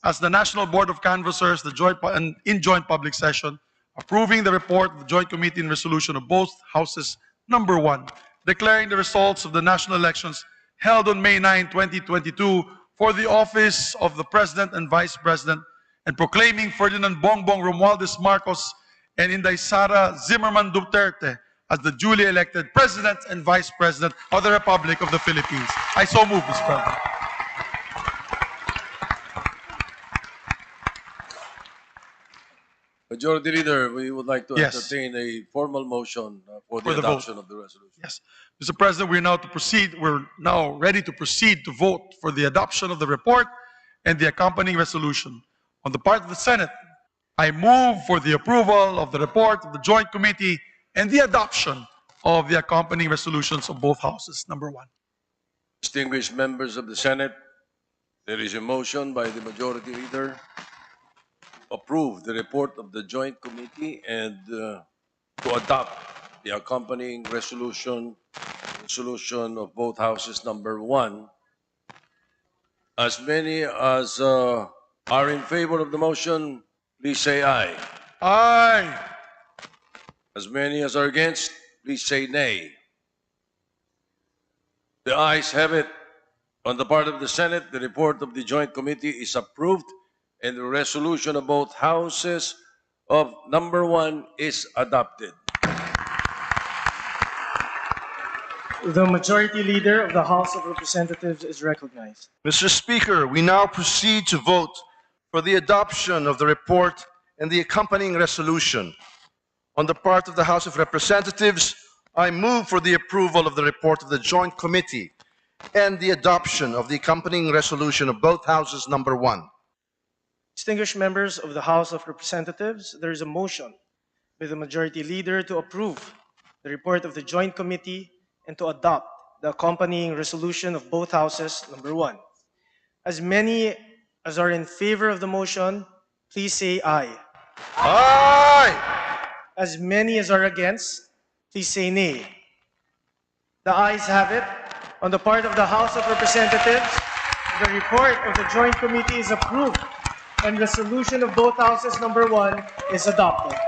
Speaker 3: as the National Board of Canvassers, in joint public session, approving the report of the Joint Committee and resolution of both houses, number 1, declaring the results of the national elections held on May 9, 2022 for the office of the President and Vice President, and proclaiming Ferdinand Bongbong Romualdez Marcos and Inday Sara Zimmerman Duterte as the duly elected President and Vice President of the Republic of the Philippines. I so move, Mr. President.
Speaker 6: Majority Leader, we would like to
Speaker 3: Yes.
Speaker 6: entertain a formal motion for the
Speaker 3: For the vote.
Speaker 6: adoption of the resolution.
Speaker 3: Yes. Mr. President, we're now ready to proceed to vote for the adoption of the report and the accompanying resolution. On the part of the Senate, I move for the approval of the report of the Joint Committee and the adoption of the accompanying resolutions of both houses. Number 1.
Speaker 6: Distinguished members of the Senate, there is a motion by the Majority Leader to approve the report of the Joint Committee and to adopt the accompanying resolution of both houses, number 1. As many as are in favor of the motion, please say aye.
Speaker 3: Aye.
Speaker 6: As many as are against, please say nay. The ayes have it. On the part of the Senate, the report of the Joint Committee is approved and the resolution of both houses of number 1 is adopted.
Speaker 7: The Majority Leader of the House of Representatives is recognized.
Speaker 2: Mr. Speaker, we now proceed to vote for the adoption of the report and the accompanying resolution. On the part of the House of Representatives, I move for the approval of the report of the Joint Committee and the adoption of the accompanying resolution of both Houses number 1.
Speaker 7: Distinguished members of the House of Representatives, there is a motion by the Majority Leader to approve the report of the Joint Committee and to adopt the accompanying resolution of both Houses number 1. As many as are in favor of the motion, please say aye.
Speaker 2: Aye!
Speaker 7: As many as are against, please say nay. The ayes have it. On the part of the House of Representatives, the report of the Joint Committee is approved and resolution of both Houses number 1 is adopted.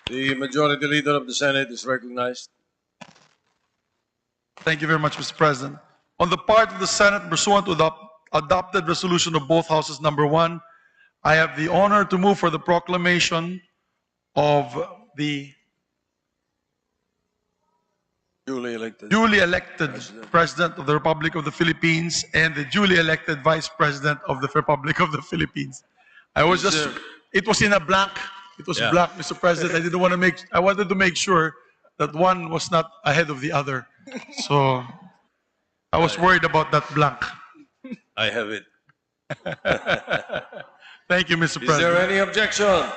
Speaker 6: The Majority Leader of the Senate is recognized.
Speaker 3: Thank you very much, Mr. President. On the part of the Senate, pursuant to the adopted resolution of both Houses number 1, I have the honor to move for the proclamation of the
Speaker 6: Duly elected.
Speaker 3: duly elected President of the Republic of the Philippines and the duly elected Vice President of the Republic of the Philippines. It was in a blank. It was
Speaker 6: Yeah.
Speaker 3: blank, Mr. President. I wanted to make sure that one was not ahead of the other. So I was worried about that blank.
Speaker 6: I have it.
Speaker 3: Thank you, Mr.
Speaker 6: Is
Speaker 3: President.
Speaker 6: there any objection?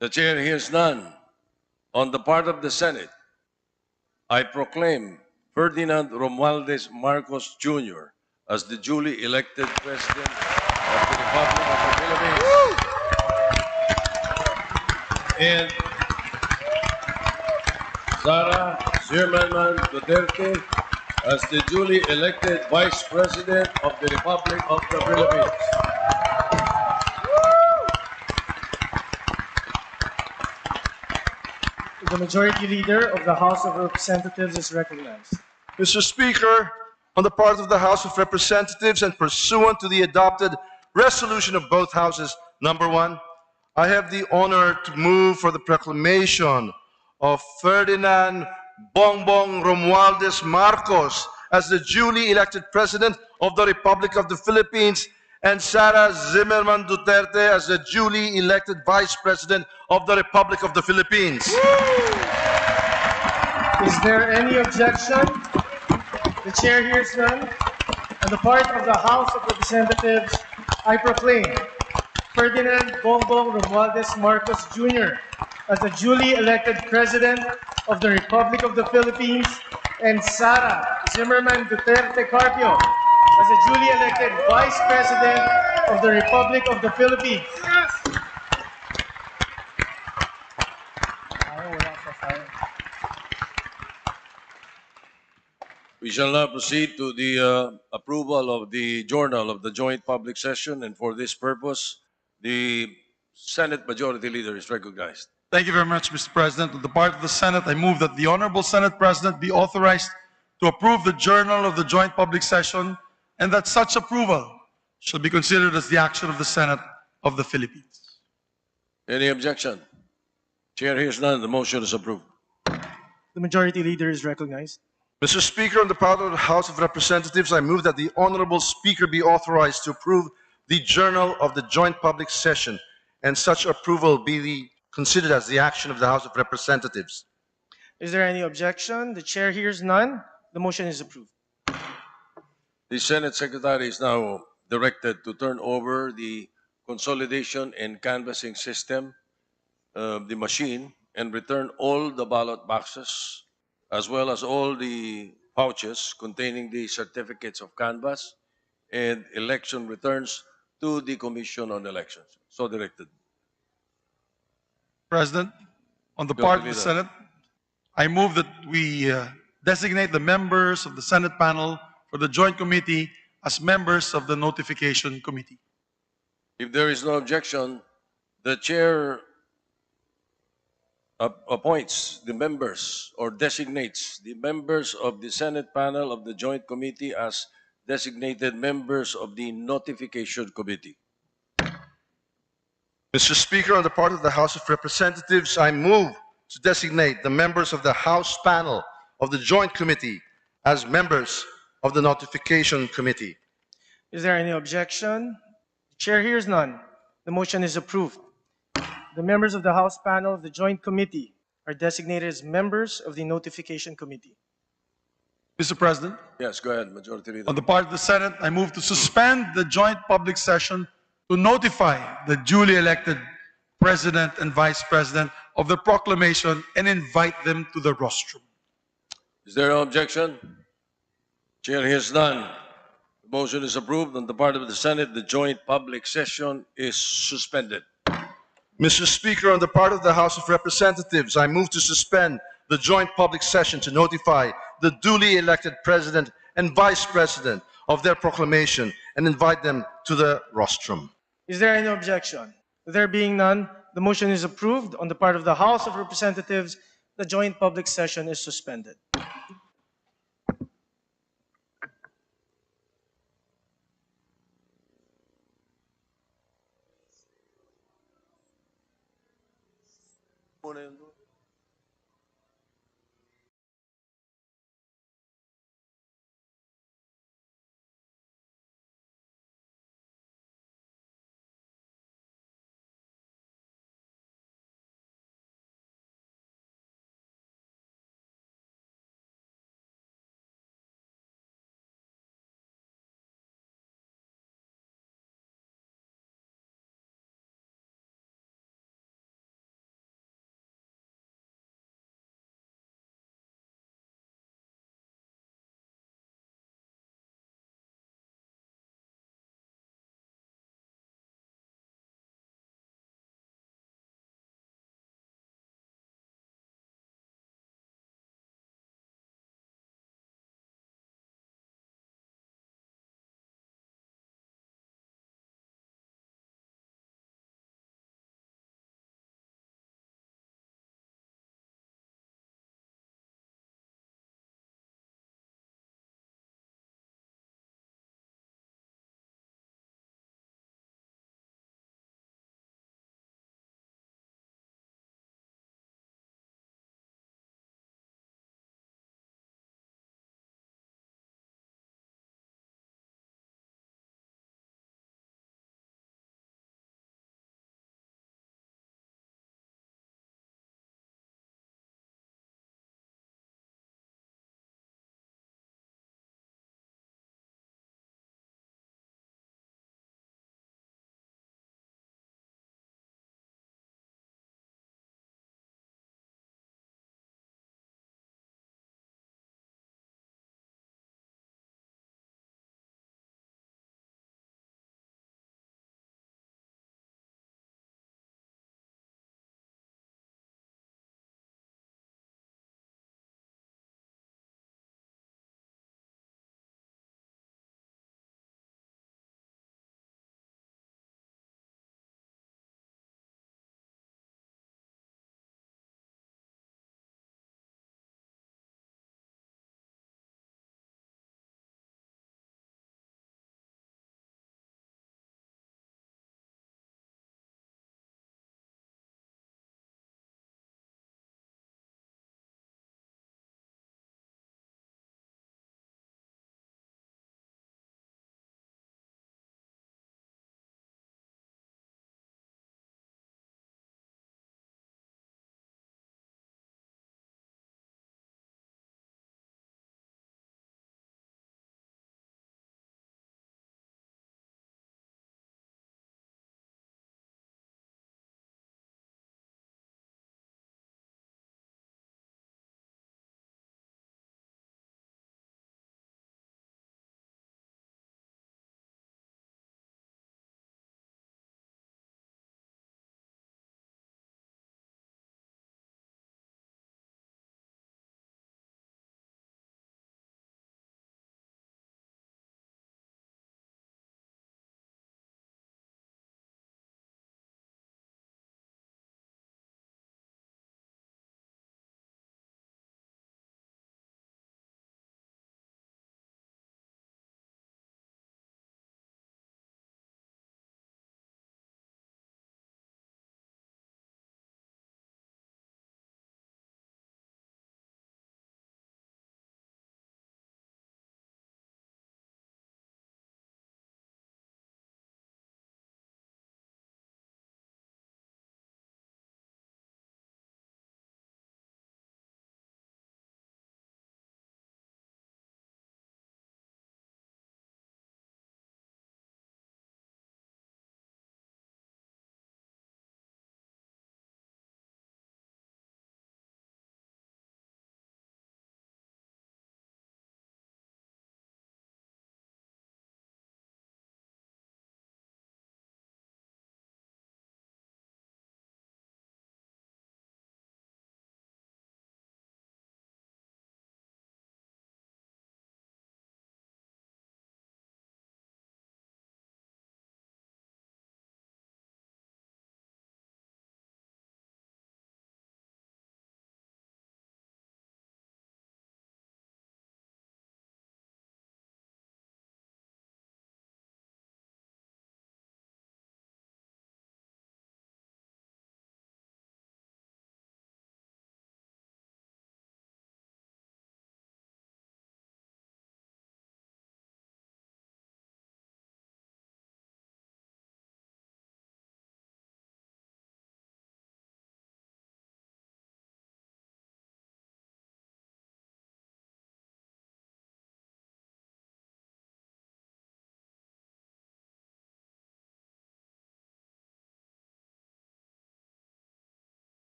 Speaker 6: The chair hears none. On the part of the Senate, I proclaim Ferdinand Romualdez Marcos Jr. as the duly elected President of the Republic of the Philippines. And Sara Duterte as the duly elected Vice President of the Republic of the Philippines.
Speaker 7: The Majority Leader of the House of Representatives is recognized.
Speaker 2: Mr. Speaker, on the part of the House of Representatives and pursuant to the adopted resolution of both Houses number 1, I have the honor to move for the proclamation of Ferdinand Bongbong Romualdez Marcos as the duly elected President of the Republic of the Philippines and Sara Duterte as the duly elected Vice President of the Republic of the Philippines.
Speaker 7: Is there any objection? The chair hears none. On the part of the House of Representatives, I proclaim Ferdinand Bongbong Romualdez Marcos Jr. as the duly elected President of the Republic of the Philippines and Sara Duterte Carpio as the duly elected Vice President of the Republic of the Philippines.
Speaker 6: We shall now proceed to the approval of the journal of the joint public session, and for this purpose, the Senate Majority Leader is recognized.
Speaker 3: Thank you very much, Mr. President. On the part of the Senate, I move that the Honorable Senate President be authorized to approve the journal of the joint public session and that such approval shall be considered as the action of the Senate of the Philippines.
Speaker 6: Any objection? Chair hears none. The motion is approved.
Speaker 7: The Majority Leader is recognized.
Speaker 2: Mr. Speaker, on the part of the House of Representatives, I move that the Honorable Speaker be authorized to approve the journal of the joint public session and such approval be considered as the action of the House of Representatives.
Speaker 7: Is there any objection? The chair hears none. The motion is approved.
Speaker 6: The Senate Secretary is now directed to turn over the consolidation and canvassing system, the machine, and return all the ballot boxes as well as all the pouches containing the certificates of canvass and election returns to the Commission on Elections. So directed.
Speaker 3: President, on the
Speaker 6: Majority
Speaker 3: part of the
Speaker 6: Leader.
Speaker 3: Senate, I move that we designate the members of the Senate panel for the Joint Committee as members of the Notification Committee.
Speaker 6: If there is no objection, the chair appoints the members or designates the members of the Senate panel of the Joint Committee as designated members of the Notification Committee.
Speaker 2: Mr. Speaker, on the part of the House of Representatives, I move to designate the members of the House panel of the Joint Committee as members of the Notification Committee.
Speaker 7: Is there any objection? The chair hears none. The motion is approved. The members of the House panel of the Joint Committee are designated as members of the Notification Committee.
Speaker 3: Mr. President,
Speaker 6: Yes, go ahead, Majority Leader.
Speaker 3: on the part of the Senate, I move to suspend the joint public session to notify the duly elected President and Vice President of the proclamation and invite them to the rostrum.
Speaker 6: Is there no objection? Chair hears none. The motion is approved. On the part of the Senate, the joint public session is suspended.
Speaker 2: Mr. Speaker, on the part of the House of Representatives, I move to suspend the joint public session to notify the duly elected President and Vice President of their proclamation and invite them to the rostrum.
Speaker 7: Is there any objection? There being none, the motion is approved. On the part of the House of Representatives, the joint public session is suspended.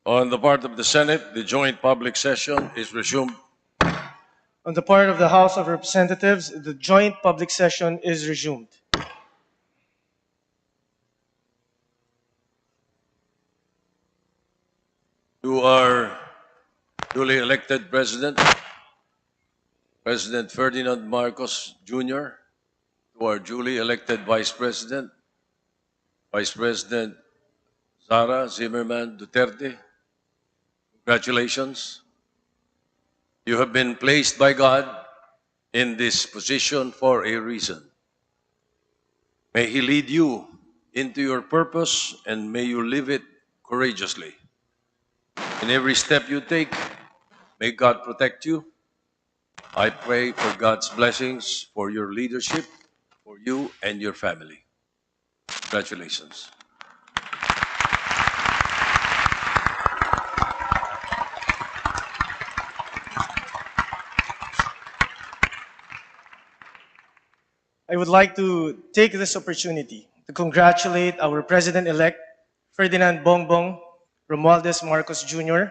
Speaker 6: On the part of the Senate, the joint public session is resumed.
Speaker 7: On the part of the House of Representatives, the joint public session is resumed.
Speaker 6: To our duly elected President, President Ferdinand Marcos Jr., to our duly elected Vice President, Vice President Sara Zimmerman Duterte, congratulations. You have been placed by God in this position for a reason. May He lead you into your purpose and may you live it courageously. In every step you take, may God protect you. I pray for God's blessings for your leadership, for you and your family. Congratulations.
Speaker 7: I would like to take this opportunity to congratulate our President-elect, Ferdinand Bongbong Romualdez Marcos Jr.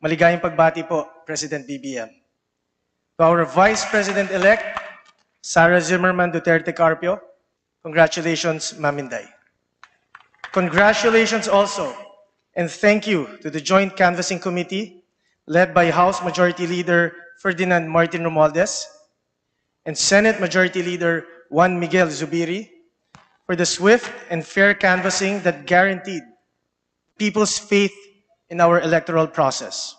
Speaker 7: Maligayang pagbati po, President BBM. To our Vice President-elect, Sara Zimmerman Duterte Carpio, congratulations, Ma'am Inday. Congratulations also, and thank you to the Joint Canvassing Committee, led by House Majority Leader Ferdinand Martin Romualdez and Senate Majority Leader Juan Miguel Zubiri, for the swift and fair canvassing that guaranteed people's faith in our electoral process.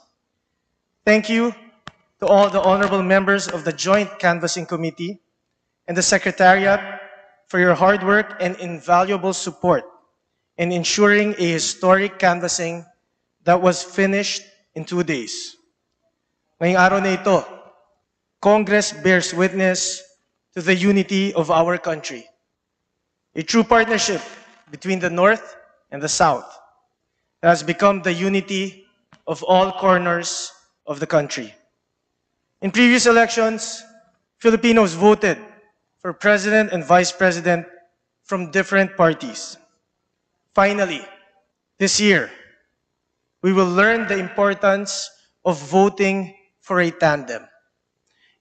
Speaker 7: Thank you to all the honorable members of the Joint Canvassing Committee and the Secretariat for your hard work and invaluable support in ensuring a historic canvassing that was finished in 2 days. Ngayong araw na ito, Congress bears witness to the unity of our country, a true partnership between the North and the South that has become the unity of all corners of the country. In previous elections, Filipinos voted for President and Vice President from different parties. Finally, this year, we will learn the importance of voting for a tandem,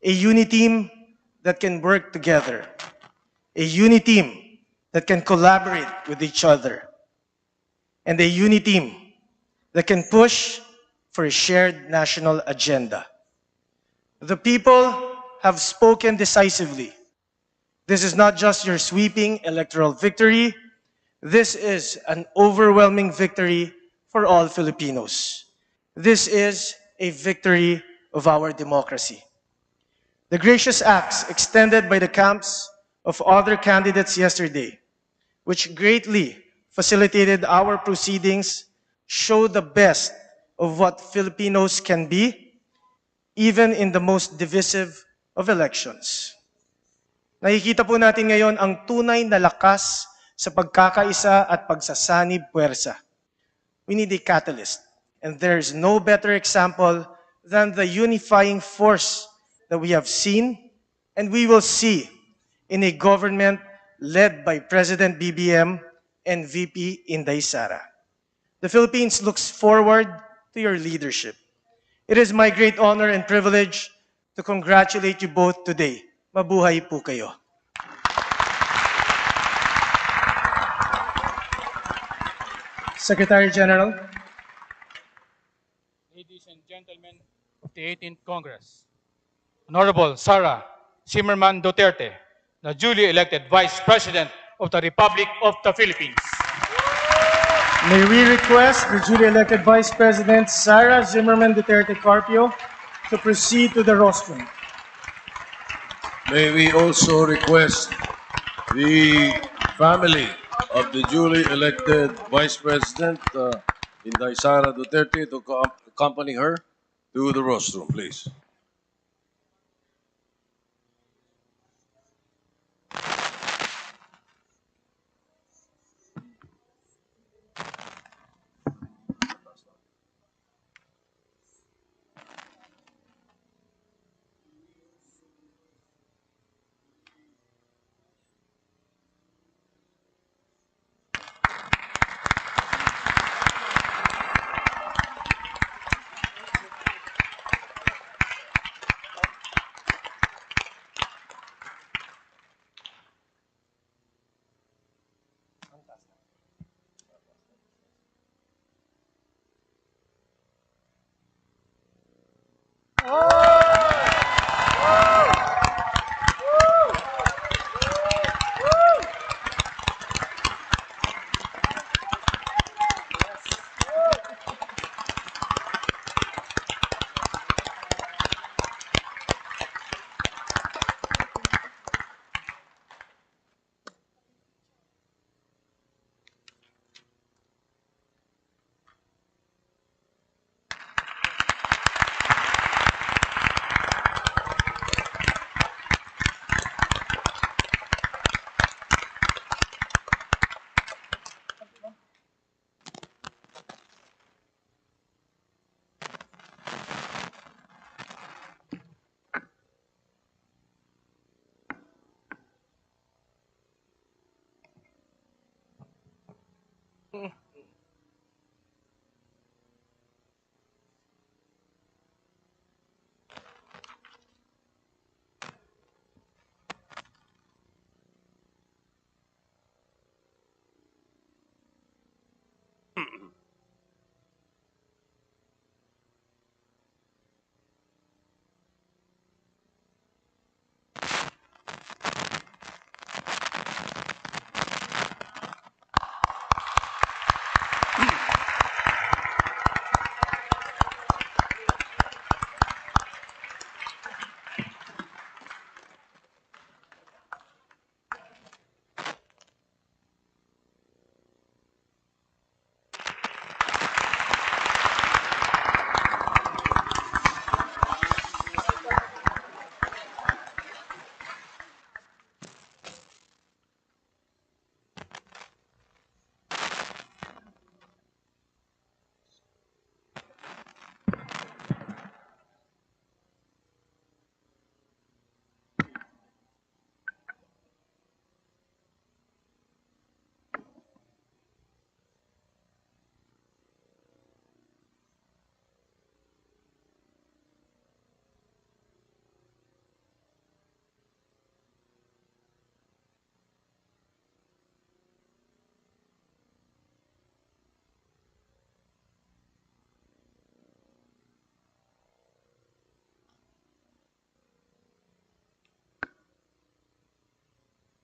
Speaker 7: a uni-team that can work together, a uni-team that can collaborate with each other, and a uni-team that can push for a shared national agenda. The people have spoken decisively. This is not just your sweeping electoral victory. This is an overwhelming victory for all Filipinos. This is a victory of our democracy. The gracious acts extended by the camps of other candidates yesterday, which greatly facilitated our proceedings, show the best of what Filipinos can be, even in the most divisive of elections. Nakikita po natin ngayon ang tunay na lakas sa pagkakaisa at pagsasanib puwersa. We need a catalyst, and there is no better example than the unifying force that we have seen and we will see in a government led by President BBM and VP Inday Sara. The Philippines looks forward to your leadership. It is my great honor and privilege to congratulate you both today. Mabuhay po kayo. . Secretary General.
Speaker 5: Ladies and gentlemen of the 18th Congress, Honorable Sara Zimmerman Duterte, the duly elected Vice President of the Republic of the Philippines.
Speaker 7: May we request the duly elected Vice President Sara Zimmerman Duterte Carpio to proceed to the rostrum.
Speaker 6: May we also request the family of the duly elected Vice President, Inday Sara Duterte, to accompany her to the rostrum, please.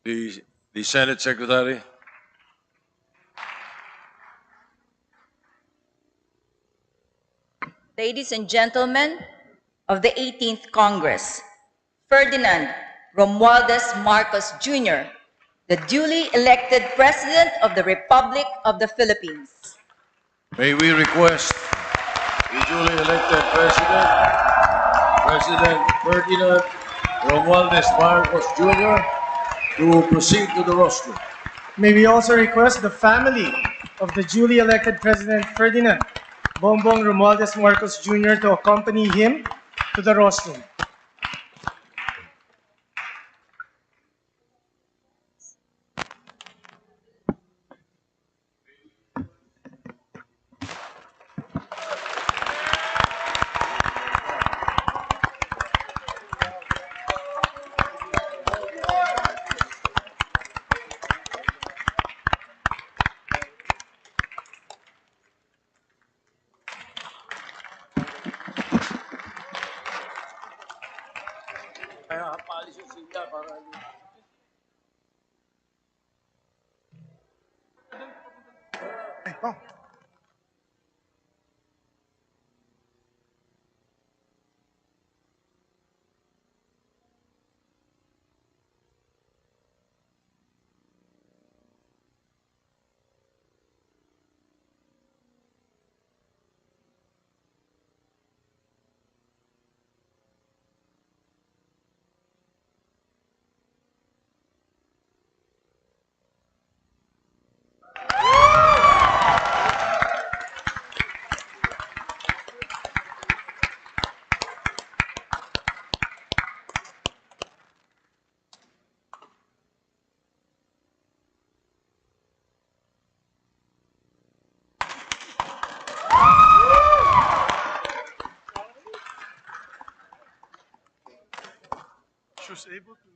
Speaker 6: The Senate Secretary.
Speaker 8: Ladies and gentlemen of the 18th Congress, Ferdinand Romualdez Marcos Jr., the duly elected President of the Republic of the Philippines.
Speaker 6: May we request the duly elected President Ferdinand Romualdez Marcos Jr. to proceed to the rostrum.
Speaker 7: May we also request the family of the duly elected President Ferdinand Bongbong Romualdez Marcos Jr. to accompany him to the rostrum.
Speaker 6: Kaya paalis yung sila para...
Speaker 3: She was able to.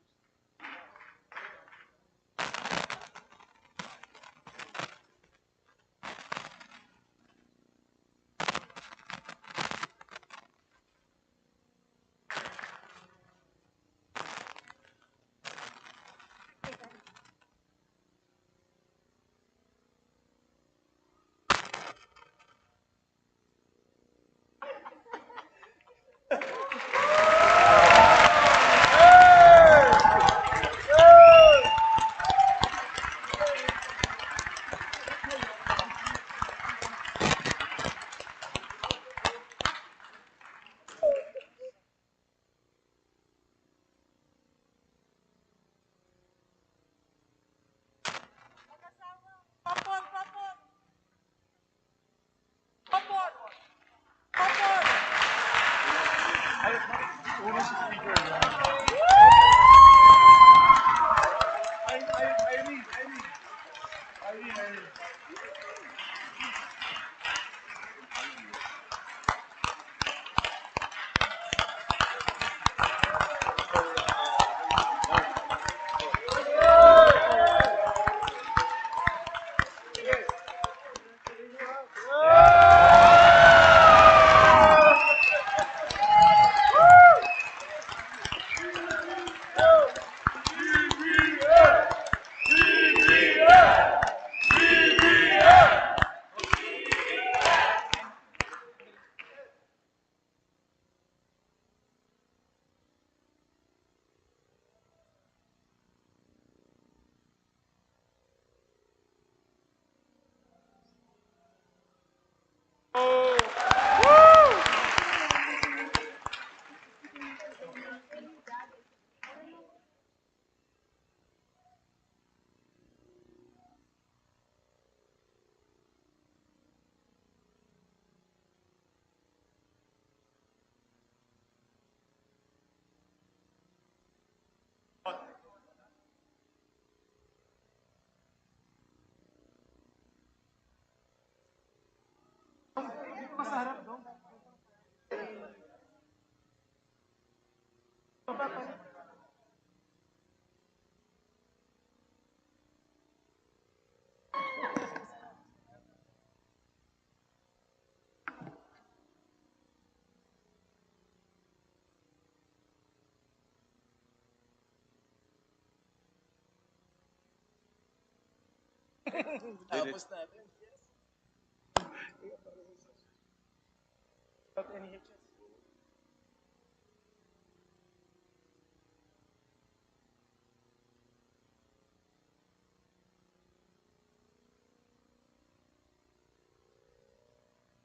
Speaker 1: Tapos natin.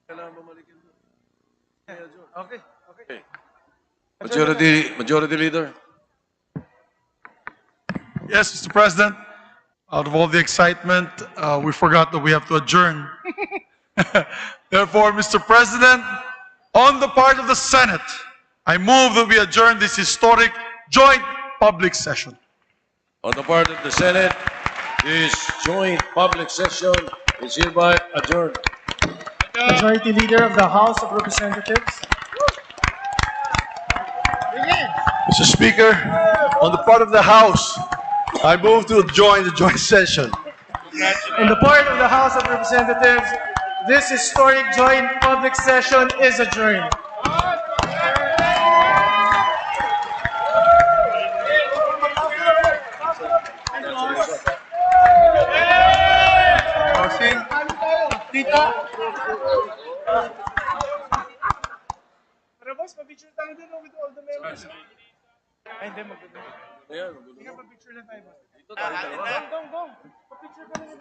Speaker 6: Kailangan bumalikin doon.
Speaker 3: Okay.
Speaker 6: Okay. Majority Leader.
Speaker 3: Yes, Mr. President. Out of all the excitement, we forgot that we have to adjourn. Therefore, Mr. President, on the part of the Senate, I move that we adjourn this historic joint public session.
Speaker 6: On the part of the Senate, this joint public session is hereby adjourned.
Speaker 7: Majority Leader of the House of Representatives.
Speaker 2: Mr. Speaker, on the part of the House, I move to join the joint session.
Speaker 7: On the part of the House of Representatives, this historic joint public session is adjourned.
Speaker 6: Ayan,
Speaker 7: Picture lang tayo.
Speaker 6: dito tayo dalawa.
Speaker 7: Gong. Picture ka lang.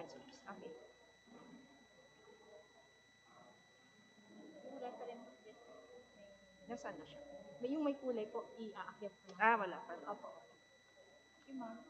Speaker 9: answers. Okay. Yung reference kit, nasaan na siya? Yung may kulay po, i-aakyat ko lang. Wala pa. Opo. Thank you, ma'am.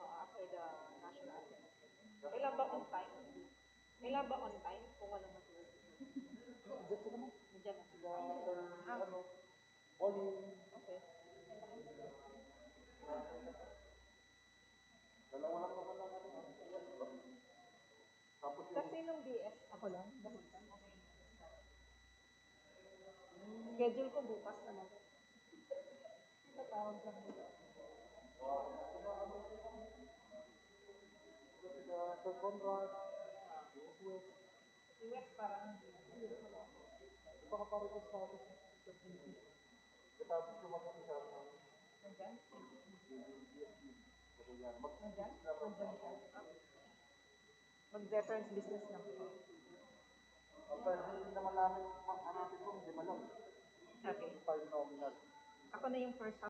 Speaker 9: After the national anthem. Kailan ba on time? Kailan ba on time kung walang majority? Nandiyan na sila. Okay. Kasi nung DS, ako lang, dahil time. Schedule ko bukas talaga. Tatawag lang nila. US parang nandyan? Nandyan? Nandyan siya. Mag-veterans business lang. Okay. Ako na yung first